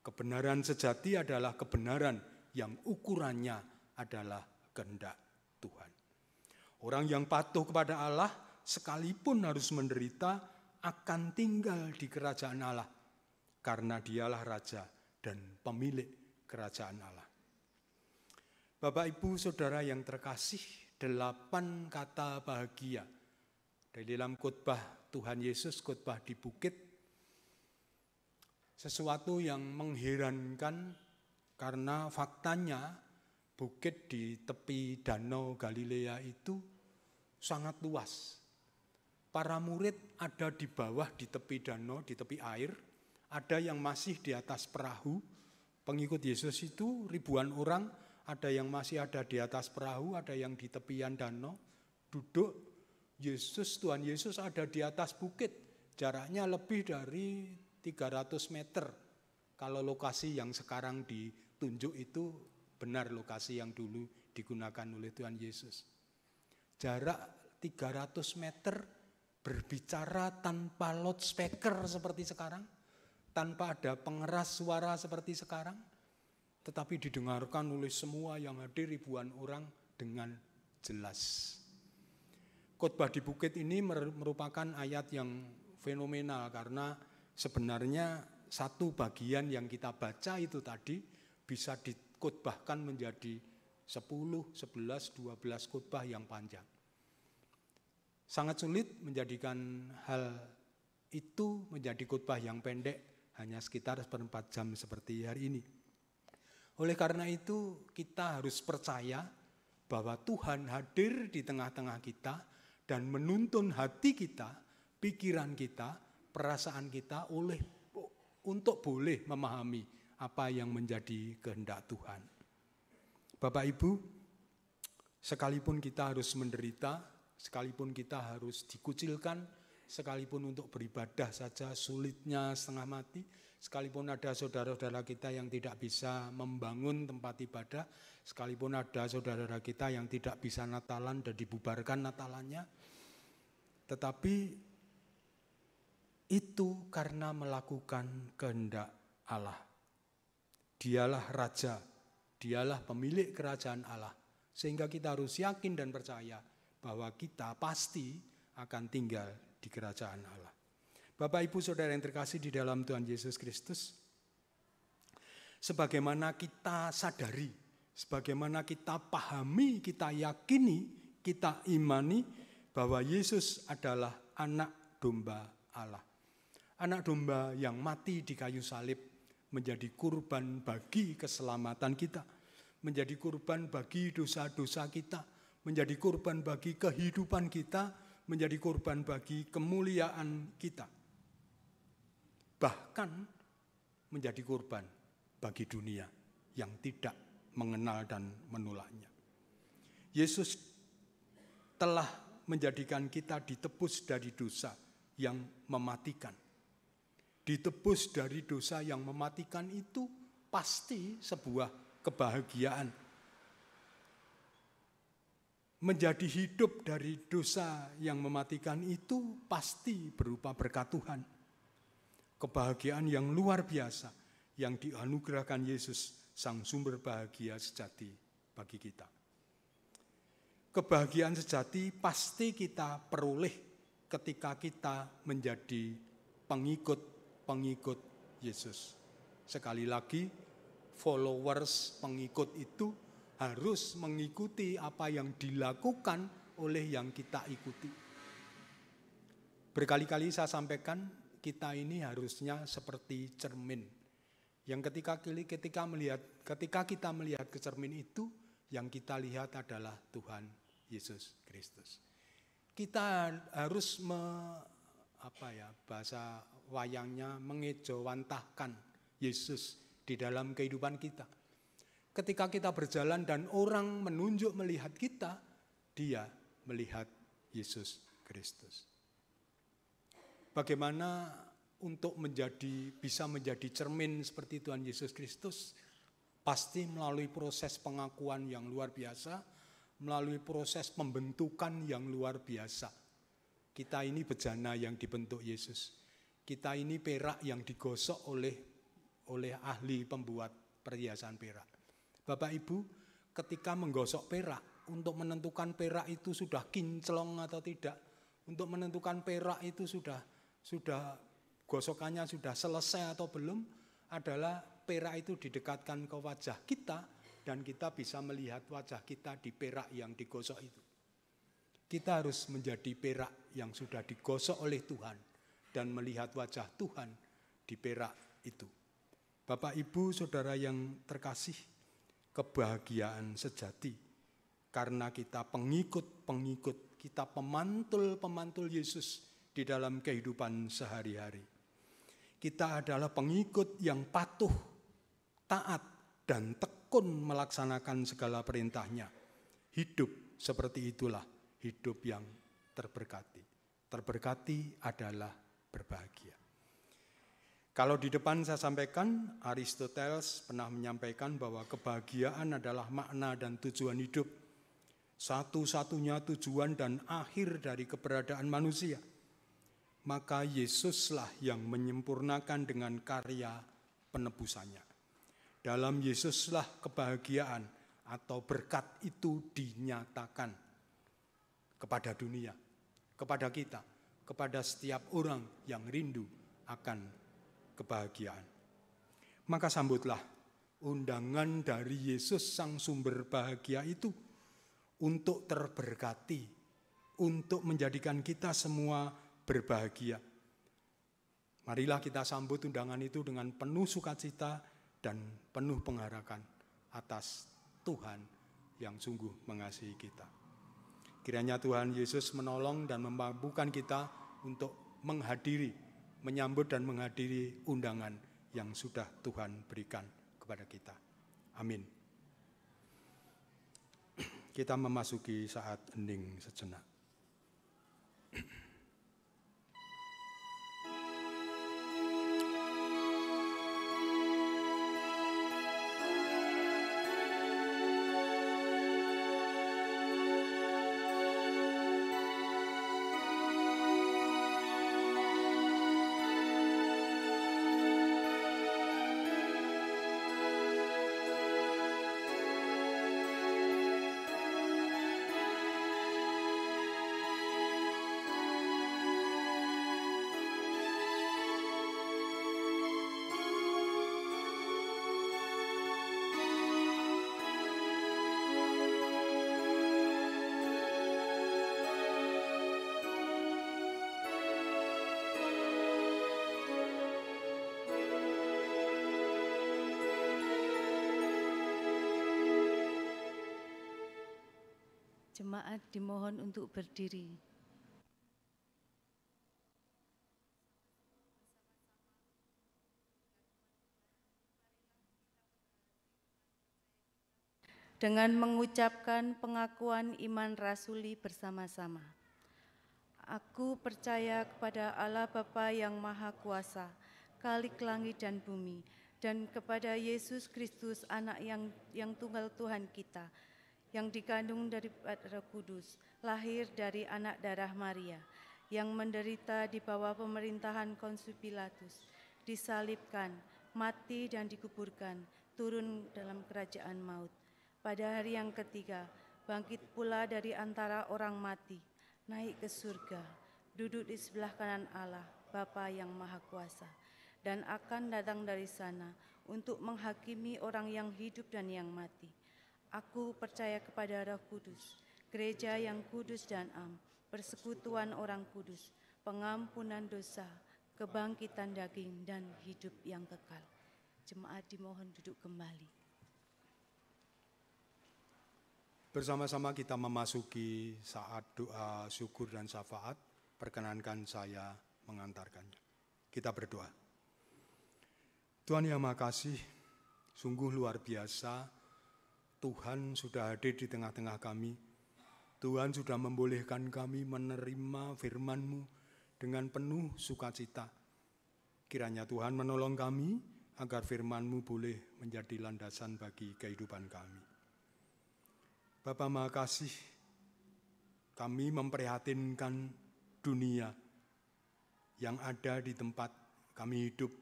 Kebenaran sejati adalah kebenaran yang ukurannya adalah kehendak Tuhan. Orang yang patuh kepada Allah sekalipun harus menderita akan tinggal di kerajaan Allah, karena dialah Raja dan pemilik kerajaan Allah. Bapak Ibu Saudara yang terkasih, 8 kata bahagia dari dalam khotbah Tuhan Yesus, khotbah di bukit, sesuatu yang mengherankan karena faktanya bukit di tepi danau Galilea itu sangat luas. Para murid ada di bawah di tepi danau, di tepi air, ada yang masih di atas perahu. Pengikut Yesus itu ribuan orang, ada yang masih ada di atas perahu, ada yang di tepian danau duduk. Tuhan Yesus ada di atas bukit, jaraknya lebih dari 300 meter. Kalau lokasi yang sekarang ditunjuk itu benar lokasi yang dulu digunakan oleh Tuhan Yesus. Jarak 300 meter, berbicara tanpa loudspeaker seperti sekarang, tanpa ada pengeras suara seperti sekarang, tetapi didengarkan oleh semua yang hadir, ribuan orang dengan jelas. Khotbah di bukit ini merupakan ayat yang fenomenal karena sebenarnya satu bagian yang kita baca itu tadi bisa dikhotbahkan menjadi 10, 11, 12 khotbah yang panjang. Sangat sulit menjadikan hal itu menjadi khotbah yang pendek, hanya sekitar 4 jam seperti hari ini. Oleh karena itu kita harus percaya bahwa Tuhan hadir di tengah-tengah kita dan menuntun hati kita, pikiran kita, perasaan kita untuk boleh memahami apa yang menjadi kehendak Tuhan. Bapak Ibu, sekalipun kita harus menderita, sekalipun kita harus dikucilkan, sekalipun untuk beribadah saja sulitnya setengah mati, sekalipun ada saudara-saudara kita yang tidak bisa membangun tempat ibadah, sekalipun ada saudara-saudara kita yang tidak bisa Natalan dan dibubarkan Natalannya, tetapi itu karena melakukan kehendak Allah. Dialah Raja, dialah pemilik kerajaan Allah, sehingga kita harus yakin dan percaya bahwa kita pasti akan tinggal di kerajaan Allah. Bapak Ibu Saudara yang terkasih di dalam Tuhan Yesus Kristus, sebagaimana kita sadari, sebagaimana kita pahami, kita yakini, kita imani bahwa Yesus adalah anak domba Allah. Anak domba yang mati di kayu salib menjadi kurban bagi keselamatan kita, menjadi kurban bagi dosa-dosa kita, menjadi kurban bagi kehidupan kita, menjadi kurban bagi kemuliaan kita. Bahkan menjadi kurban bagi dunia yang tidak mengenal dan menolaknya. Yesus telah menjadikan kita ditebus dari dosa yang mematikan. Ditebus dari dosa yang mematikan itu pasti sebuah kebahagiaan. menjadi hidup dari dosa yang mematikan itu pasti berupa berkat Tuhan. Kebahagiaan yang luar biasa yang dianugerahkan Yesus, Sang Sumber bahagia sejati bagi kita. Kebahagiaan sejati pasti kita peroleh ketika kita menjadi pengikut Yesus. Sekali lagi, followers pengikut itu harus mengikuti apa yang dilakukan oleh yang kita ikuti. Berkali-kali saya sampaikan, kita ini harusnya seperti cermin. Yang ketika kita melihat ke cermin itu, yang kita lihat adalah Tuhan Yesus Kristus. Kita harus bahasa wayangnya mengejawantahkan Yesus di dalam kehidupan kita. Ketika kita berjalan dan orang menunjuk melihat kita, dia melihat Yesus Kristus. Bagaimana untuk bisa menjadi cermin seperti Tuhan Yesus Kristus? Pasti melalui proses pengakuan yang luar biasa, melalui proses pembentukan yang luar biasa. Kita ini bejana yang dibentuk Yesus. Kita ini perak yang digosok oleh ahli pembuat perhiasan perak. Bapak Ibu, ketika menggosok perak, untuk menentukan perak itu sudah kinclong atau tidak, untuk menentukan perak itu sudah gosokannya sudah selesai atau belum, adalah perak itu didekatkan ke wajah kita dan kita bisa melihat wajah kita di perak yang digosok itu. Kita harus menjadi perak yang sudah digosok oleh Tuhan dan melihat wajah Tuhan di perak itu. Bapak, Ibu, Saudara yang terkasih, kebahagiaan sejati karena kita pengikut, kita pemantul Yesus di dalam kehidupan sehari-hari. Kita adalah pengikut yang patuh, taat, dan tekun melaksanakan segala perintahnya. Hidup seperti itulah hidup yang terberkati. Terberkati adalah berbahagia. Kalau di depan saya sampaikan, Aristoteles pernah menyampaikan bahwa kebahagiaan adalah makna dan tujuan hidup. Satu-satunya tujuan dan akhir dari keberadaan manusia. Maka Yesuslah yang menyempurnakan dengan karya penebusannya. Dalam Yesuslah kebahagiaan atau berkat itu dinyatakan kepada dunia, kepada kita, kepada setiap orang yang rindu akan kebahagiaan. Maka sambutlah undangan dari Yesus Sang Sumber bahagia itu untuk terberkati, untuk menjadikan kita semua berbahagia. Marilah kita sambut undangan itu dengan penuh sukacita dan penuh pengharapan atas Tuhan yang sungguh mengasihi kita. Kiranya Tuhan Yesus menolong dan memampukan kita untuk menyambut dan menghadiri undangan yang sudah Tuhan berikan kepada kita. Amin. Kita memasuki saat hening sejenak. Jemaat dimohon untuk berdiri. Dengan mengucapkan pengakuan iman rasuli bersama-sama. Aku percaya kepada Allah Bapa yang Maha Kuasa, Khalik langit dan bumi, dan kepada Yesus Kristus, Anak yang tunggal Tuhan kita, yang dikandung dari Roh Kudus, lahir dari anak darah Maria, yang menderita di bawah pemerintahan Pontius Pilatus, disalibkan, mati dan dikuburkan, turun dalam kerajaan maut. Pada hari yang ketiga, bangkit pula dari antara orang mati, naik ke surga, duduk di sebelah kanan Allah, Bapa yang Maha Kuasa, dan akan datang dari sana untuk menghakimi orang yang hidup dan yang mati. Aku percaya kepada Roh Kudus, gereja yang kudus dan am, persekutuan orang kudus, pengampunan dosa, kebangkitan daging, dan hidup yang kekal. Jemaat dimohon duduk kembali. Bersama-sama kita memasuki saat doa syukur dan syafaat. Perkenankan saya mengantarkannya. Kita berdoa. Tuhan yang Maha Kasih, sungguh luar biasa. Tuhan sudah hadir di tengah-tengah kami. Tuhan sudah membolehkan kami menerima firman-Mu dengan penuh sukacita. Kiranya Tuhan menolong kami agar firman-Mu boleh menjadi landasan bagi kehidupan kami. Bapa Maha Kasih, kami memprihatinkan dunia yang ada di tempat kami hidup.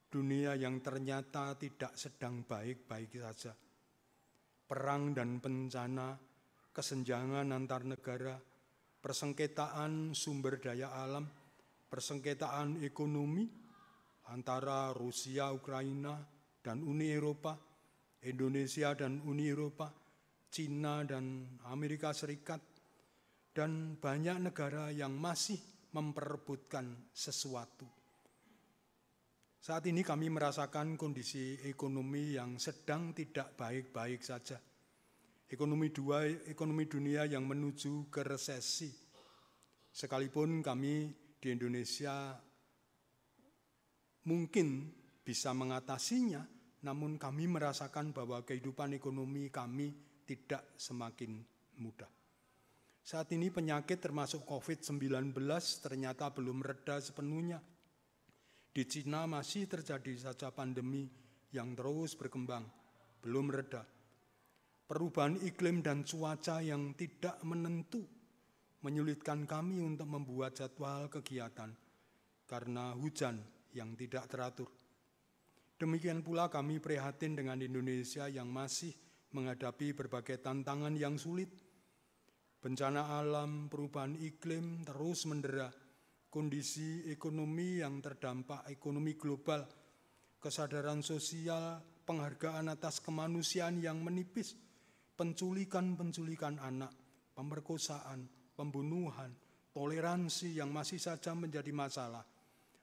Dunia yang ternyata tidak sedang baik-baik saja. Perang dan bencana, kesenjangan antar negara, persengketaan sumber daya alam, persengketaan ekonomi antara Rusia, Ukraina, dan Uni Eropa, Indonesia dan Uni Eropa, Cina dan Amerika Serikat, dan banyak negara yang masih memperebutkan sesuatu. Saat ini kami merasakan kondisi ekonomi yang sedang tidak baik-baik saja. Ekonomi dunia yang menuju ke resesi. Sekalipun kami di Indonesia mungkin bisa mengatasinya, namun kami merasakan bahwa kehidupan ekonomi kami tidak semakin mudah. Saat ini penyakit termasuk COVID-19 ternyata belum reda sepenuhnya. Di Cina masih terjadi saja pandemi yang terus berkembang, belum reda. Perubahan iklim dan cuaca yang tidak menentu menyulitkan kami untuk membuat jadwal kegiatan karena hujan yang tidak teratur. Demikian pula kami prihatin dengan Indonesia yang masih menghadapi berbagai tantangan yang sulit. Bencana alam, perubahan iklim terus mendera. Kondisi ekonomi yang terdampak ekonomi global, kesadaran sosial, penghargaan atas kemanusiaan yang menipis, penculikan anak, pemerkosaan, pembunuhan, toleransi yang masih saja menjadi masalah,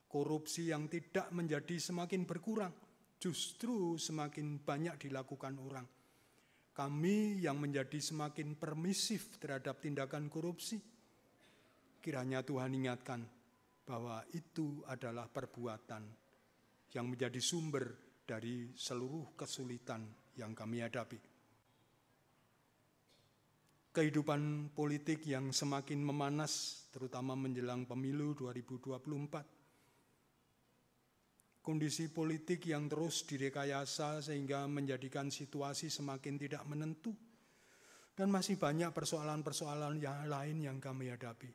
korupsi yang tidak menjadi semakin berkurang, justru semakin banyak dilakukan orang. Kami yang menjadi semakin permisif terhadap tindakan korupsi, kiranya Tuhan ingatkan bahwa itu adalah perbuatan yang menjadi sumber dari seluruh kesulitan yang kami hadapi. Kehidupan politik yang semakin memanas, terutama menjelang pemilu 2024. Kondisi politik yang terus direkayasa sehingga menjadikan situasi semakin tidak menentu. Dan masih banyak persoalan-persoalan yang lain yang kami hadapi.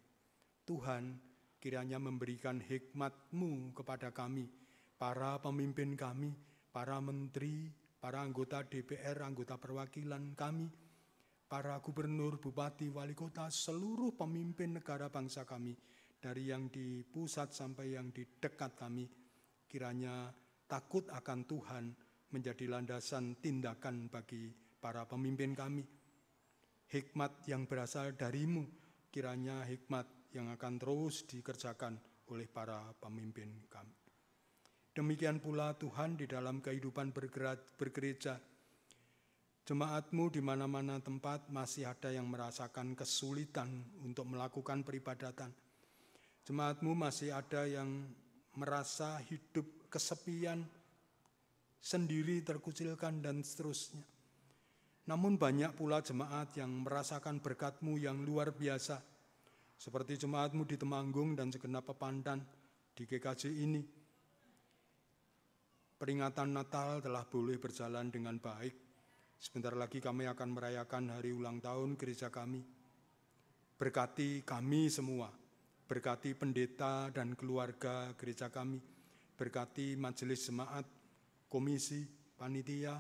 Tuhan kiranya memberikan hikmat-Mu kepada kami, para pemimpin kami, para menteri, para anggota DPR, anggota perwakilan kami, para gubernur, bupati, wali kota, seluruh pemimpin negara bangsa kami, dari yang di pusat sampai yang di dekat kami, kiranya takut akan Tuhan menjadi landasan tindakan bagi para pemimpin kami. Hikmat yang berasal dari-Mu, kiranya hikmat yang akan terus dikerjakan oleh para pemimpin kami. Demikian pula Tuhan di dalam kehidupan bergereja. Jemaat-Mu di mana-mana tempat masih ada yang merasakan kesulitan untuk melakukan peribadatan. Jemaat-Mu masih ada yang merasa hidup kesepian, sendiri, terkucilkan, dan seterusnya. Namun banyak pula jemaat yang merasakan berkat-Mu yang luar biasa. Seperti jemaat-Mu di Temanggung dan segenap Pepandan di GKJ ini. Peringatan Natal telah boleh berjalan dengan baik. Sebentar lagi kami akan merayakan hari ulang tahun gereja kami. Berkati kami semua, berkati pendeta dan keluarga gereja kami, berkati majelis jemaat, komisi, panitia,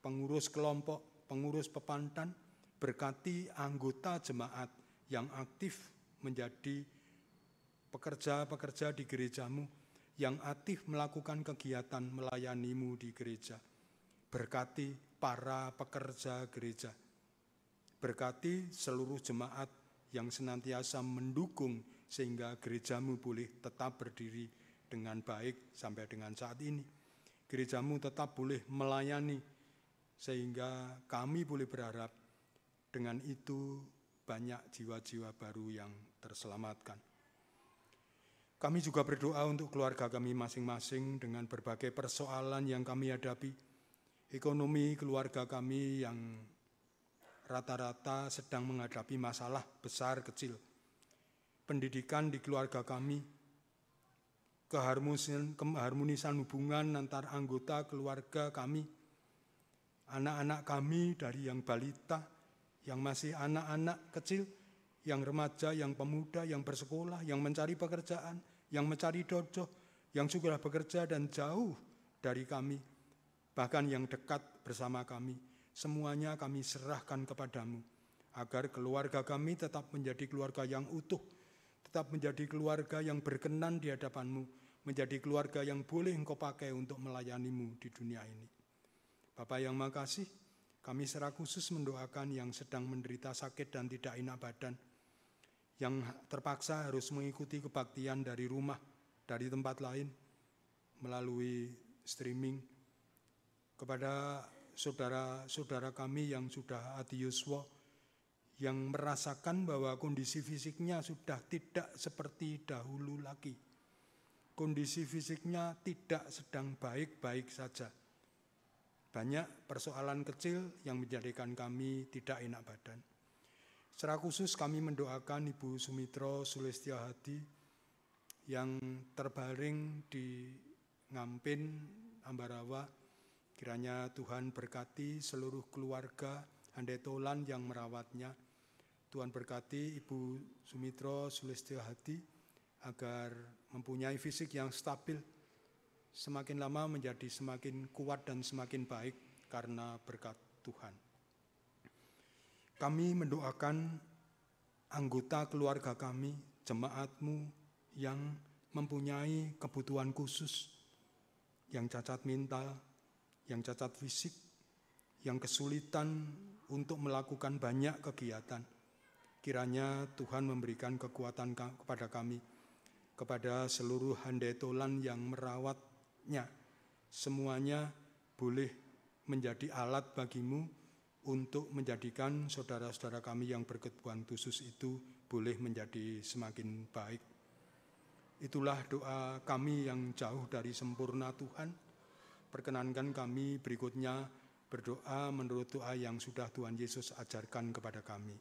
pengurus kelompok, pengurus pepantan, berkati anggota jemaat yang aktif menjadi pekerja-pekerja di gerejamu, yang aktif melakukan kegiatan melayanimu di gereja. Berkati para pekerja gereja. Berkati seluruh jemaat yang senantiasa mendukung sehingga gerejamu boleh tetap berdiri dengan baik sampai dengan saat ini. Gerejamu tetap boleh melayani sehingga kami boleh berharap dengan itu banyak jiwa-jiwa baru yang terselamatkan. Kami juga berdoa untuk keluarga kami masing-masing dengan berbagai persoalan yang kami hadapi. Ekonomi keluarga kami yang rata-rata sedang menghadapi masalah besar kecil. Pendidikan di keluarga kami, keharmonisan hubungan antar anggota keluarga kami, anak-anak kami dari yang balita, yang masih anak-anak kecil, yang remaja, yang pemuda, yang bersekolah, yang mencari pekerjaan, yang mencari dojo, yang sudah bekerja dan jauh dari kami, bahkan yang dekat bersama kami, semuanya kami serahkan kepadamu, agar keluarga kami tetap menjadi keluarga yang utuh, tetap menjadi keluarga yang berkenan di hadapanmu, menjadi keluarga yang boleh engkau pakai untuk melayanimu di dunia ini. Bapa yang makasih, kami secara khusus mendoakan yang sedang menderita sakit dan tidak enak badan, yang terpaksa harus mengikuti kebaktian dari rumah, dari tempat lain, melalui streaming. Kepada saudara-saudara kami yang sudah adiuswa, yang merasakan bahwa kondisi fisiknya sudah tidak seperti dahulu lagi. Kondisi fisiknya tidak sedang baik-baik saja. Banyak persoalan kecil yang menjadikan kami tidak enak badan. Secara khusus kami mendoakan Ibu Sumitro Sulistiahadi yang terbaring di Ngampin, Ambarawa. Kiranya Tuhan berkati seluruh keluarga Handetolan yang merawatnya. Tuhan berkati Ibu Sumitro Sulistiahadi agar mempunyai fisik yang stabil, semakin lama menjadi semakin kuat dan semakin baik karena berkat Tuhan. Kami mendoakan anggota keluarga kami, jemaatmu yang mempunyai kebutuhan khusus, yang cacat mental, yang cacat fisik, yang kesulitan untuk melakukan banyak kegiatan. Kiranya Tuhan memberikan kekuatan kepada kami, kepada seluruh handetolan yang merawatnya. Semuanya boleh menjadi alat bagimu untuk menjadikan saudara-saudara kami yang berkebutuhan khusus itu boleh menjadi semakin baik. Itulah doa kami yang jauh dari sempurna Tuhan. Perkenankan kami berikutnya berdoa menurut doa yang sudah Tuhan Yesus ajarkan kepada kami.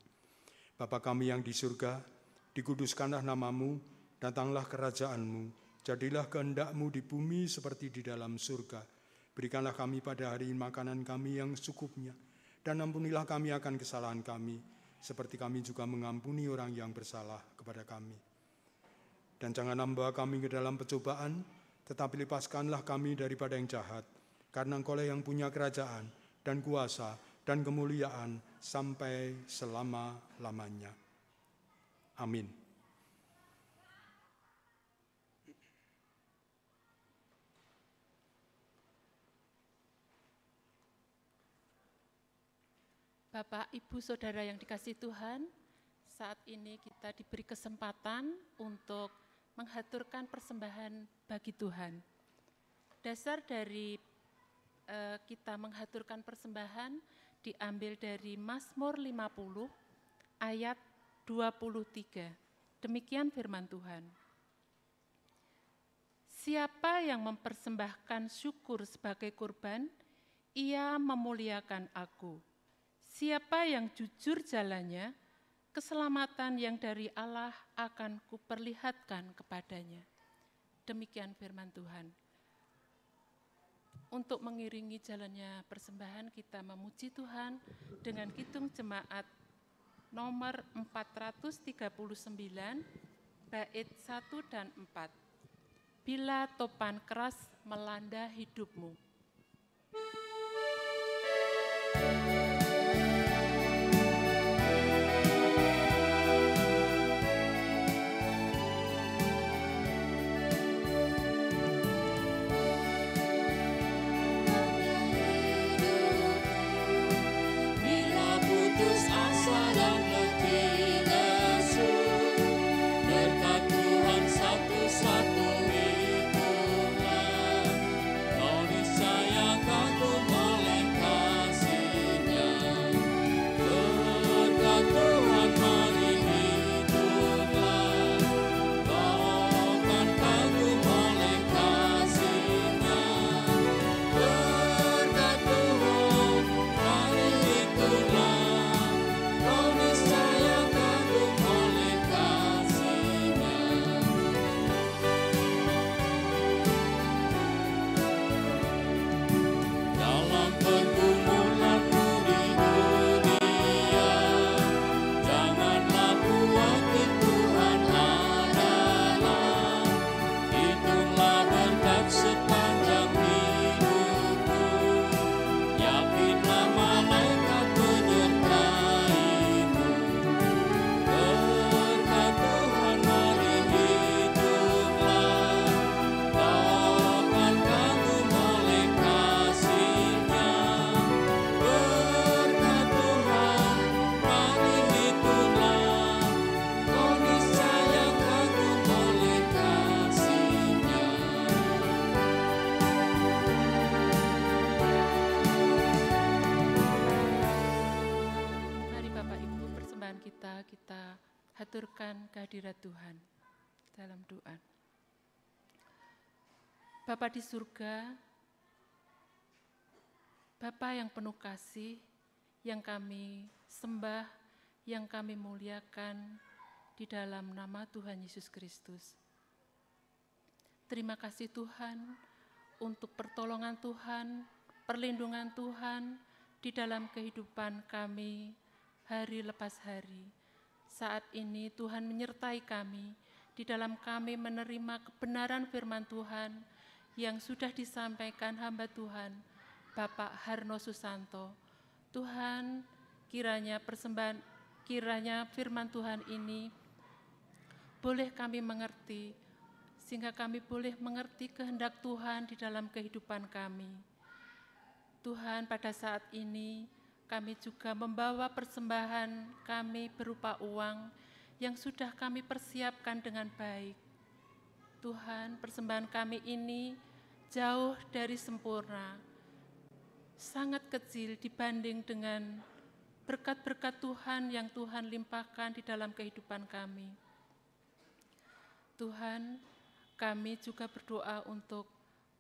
Bapa kami yang di surga, dikuduskanlah namamu, datanglah kerajaanmu, jadilah kehendak-Mu di bumi seperti di dalam surga. Berikanlah kami pada hari makanan kami yang secukupnya, dan ampunilah kami akan kesalahan kami, seperti kami juga mengampuni orang yang bersalah kepada kami. Dan jangan membawa kami ke dalam pencobaan, tetapi lepaskanlah kami daripada yang jahat, karena Engkau-lah yang punya kerajaan, dan kuasa, dan kemuliaan, sampai selama-lamanya. Amin. Bapak, Ibu, Saudara yang dikasihi Tuhan, saat ini kita diberi kesempatan untuk menghaturkan persembahan bagi Tuhan. Dasar dari kita menghaturkan persembahan diambil dari Mazmur 50 ayat 23. Demikian firman Tuhan. Siapa yang mempersembahkan syukur sebagai kurban, ia memuliakan aku. Siapa yang jujur jalannya, keselamatan yang dari Allah akan kuperlihatkan kepadanya. Demikian firman Tuhan. untuk mengiringi jalannya persembahan kita memuji Tuhan dengan kidung jemaat nomor 439, bait 1 dan 4. Bila topan keras melanda hidupmu. Kita haturkan kehadirat Tuhan dalam doa. Bapa di surga, Bapa yang penuh kasih, yang kami sembah, yang kami muliakan di dalam nama Tuhan Yesus Kristus. Terima kasih Tuhan untuk pertolongan Tuhan, perlindungan Tuhan di dalam kehidupan kami hari lepas hari. Saat ini Tuhan menyertai kami, di dalam kami menerima kebenaran firman Tuhan yang sudah disampaikan hamba Tuhan, Bapak Harno Susanto. Tuhan, kiranya firman Tuhan ini boleh kami mengerti, sehingga kami boleh mengerti kehendak Tuhan di dalam kehidupan kami. Tuhan, pada saat ini kami juga membawa persembahan kami berupa uang yang sudah kami persiapkan dengan baik. Tuhan, persembahan kami ini jauh dari sempurna, sangat kecil dibanding dengan berkat-berkat Tuhan yang Tuhan limpahkan di dalam kehidupan kami. Tuhan, kami juga berdoa untuk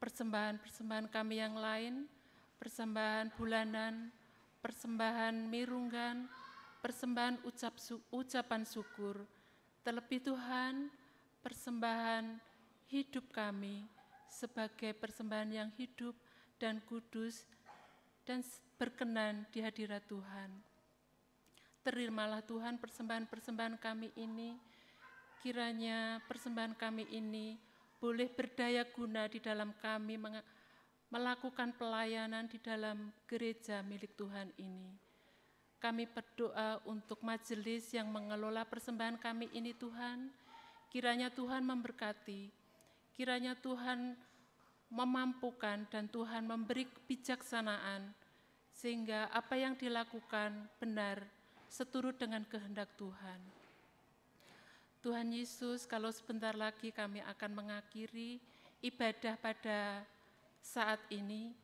persembahan-persembahan kami yang lain, persembahan bulanan, persembahan mirunggan, persembahan ucapan syukur, terlebih Tuhan, persembahan hidup kami sebagai persembahan yang hidup dan kudus dan berkenan di hadirat Tuhan. Terimalah Tuhan persembahan-persembahan kami ini, kiranya persembahan kami ini boleh berdaya guna di dalam kami melakukan pelayanan di dalam gereja milik Tuhan ini. Kami berdoa untuk majelis yang mengelola persembahan kami ini Tuhan, kiranya Tuhan memberkati, kiranya Tuhan memampukan dan Tuhan memberi kebijaksanaan, sehingga apa yang dilakukan benar seturut dengan kehendak Tuhan. Tuhan Yesus, kalau sebentar lagi kami akan mengakhiri ibadah pada saat ini,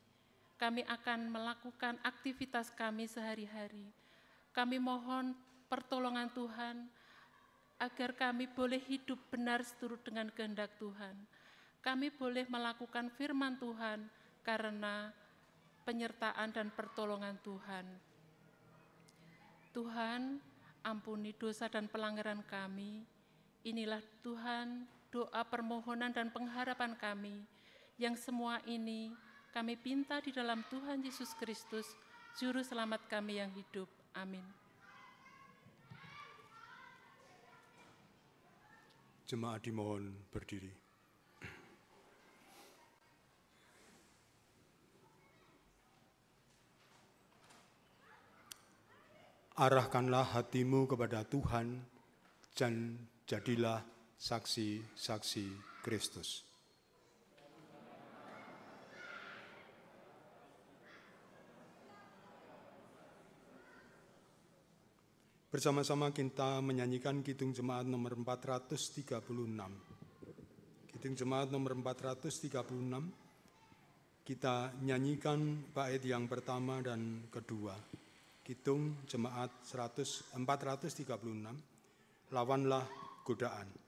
kami akan melakukan aktivitas kami sehari-hari. Kami mohon pertolongan Tuhan agar kami boleh hidup benar seturut dengan kehendak Tuhan. Kami boleh melakukan firman Tuhan karena penyertaan dan pertolongan Tuhan. Tuhan, ampuni dosa dan pelanggaran kami. Inilah Tuhan doa permohonan dan pengharapan kami, yang semua ini kami pinta di dalam Tuhan Yesus Kristus, Juru Selamat kami yang hidup. Amin. Jemaat dimohon berdiri. Arahkanlah hatimu kepada Tuhan dan jadilah saksi-saksi Kristus. Bersama-sama kita menyanyikan Kidung Jemaat nomor 436. Kidung Jemaat nomor 436, kita nyanyikan bait yang pertama dan kedua. Kidung Jemaat 436, Lawanlah Godaan.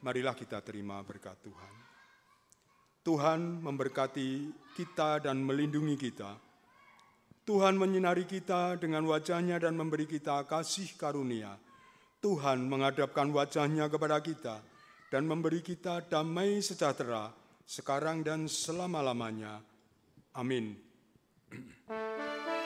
Marilah kita terima berkat Tuhan. Tuhan memberkati kita dan melindungi kita. Tuhan menyinari kita dengan wajah-Nya dan memberi kita kasih karunia. Tuhan menghadapkan wajah-Nya kepada kita dan memberi kita damai sejahtera sekarang dan selama-lamanya. Amin. Tuhan,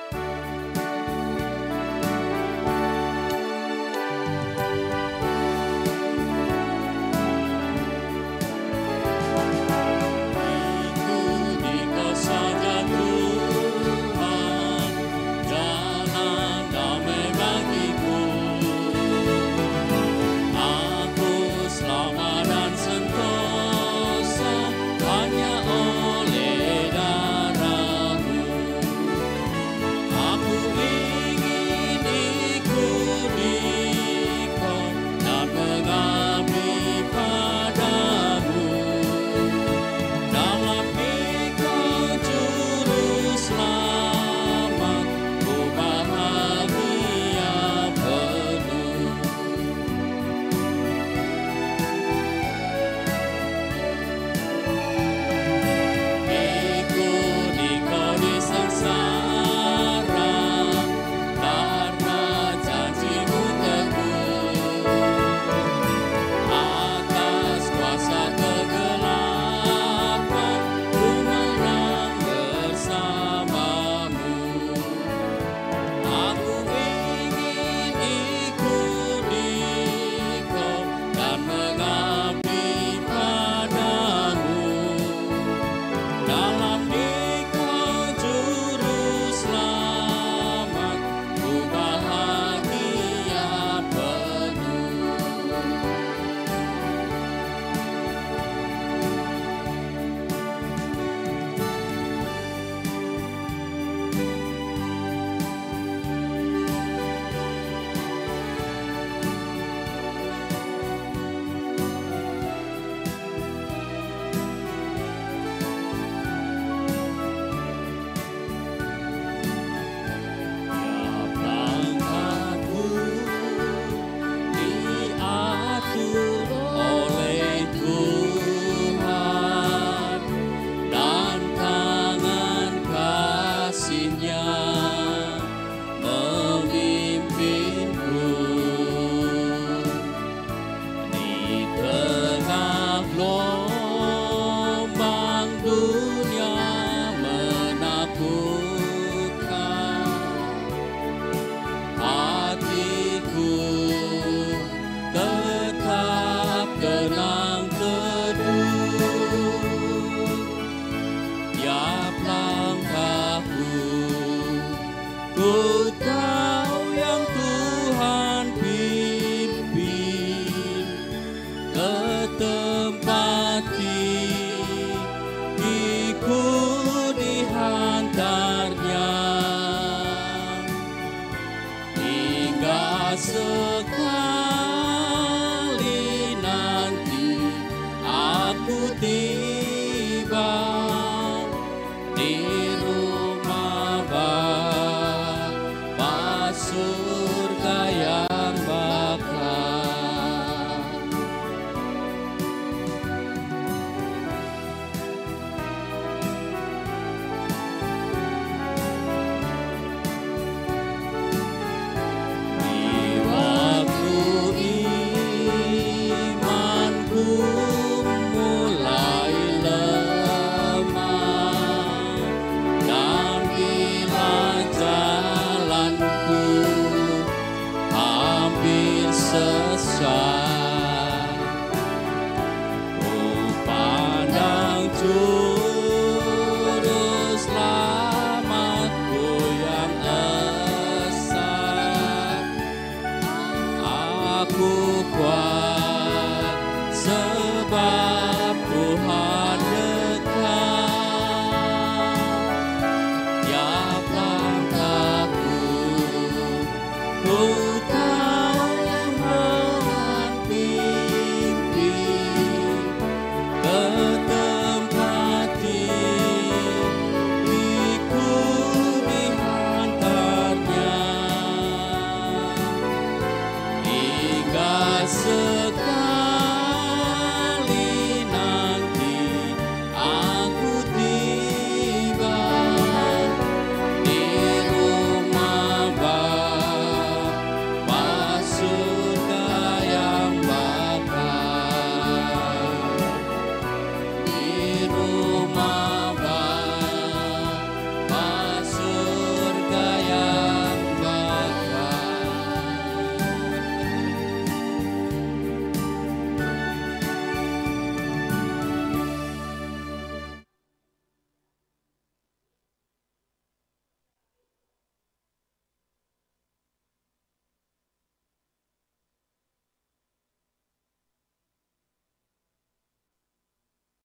ke tempat gigiku dihantarnya, hingga sekali nanti aku tiba di rumah Bapa surga yang bakal. Di waktu imanku mulai lemah, dan bila jalanku hampir sesat, ku pandang juru selamatku yang esa. Aku kuat sebab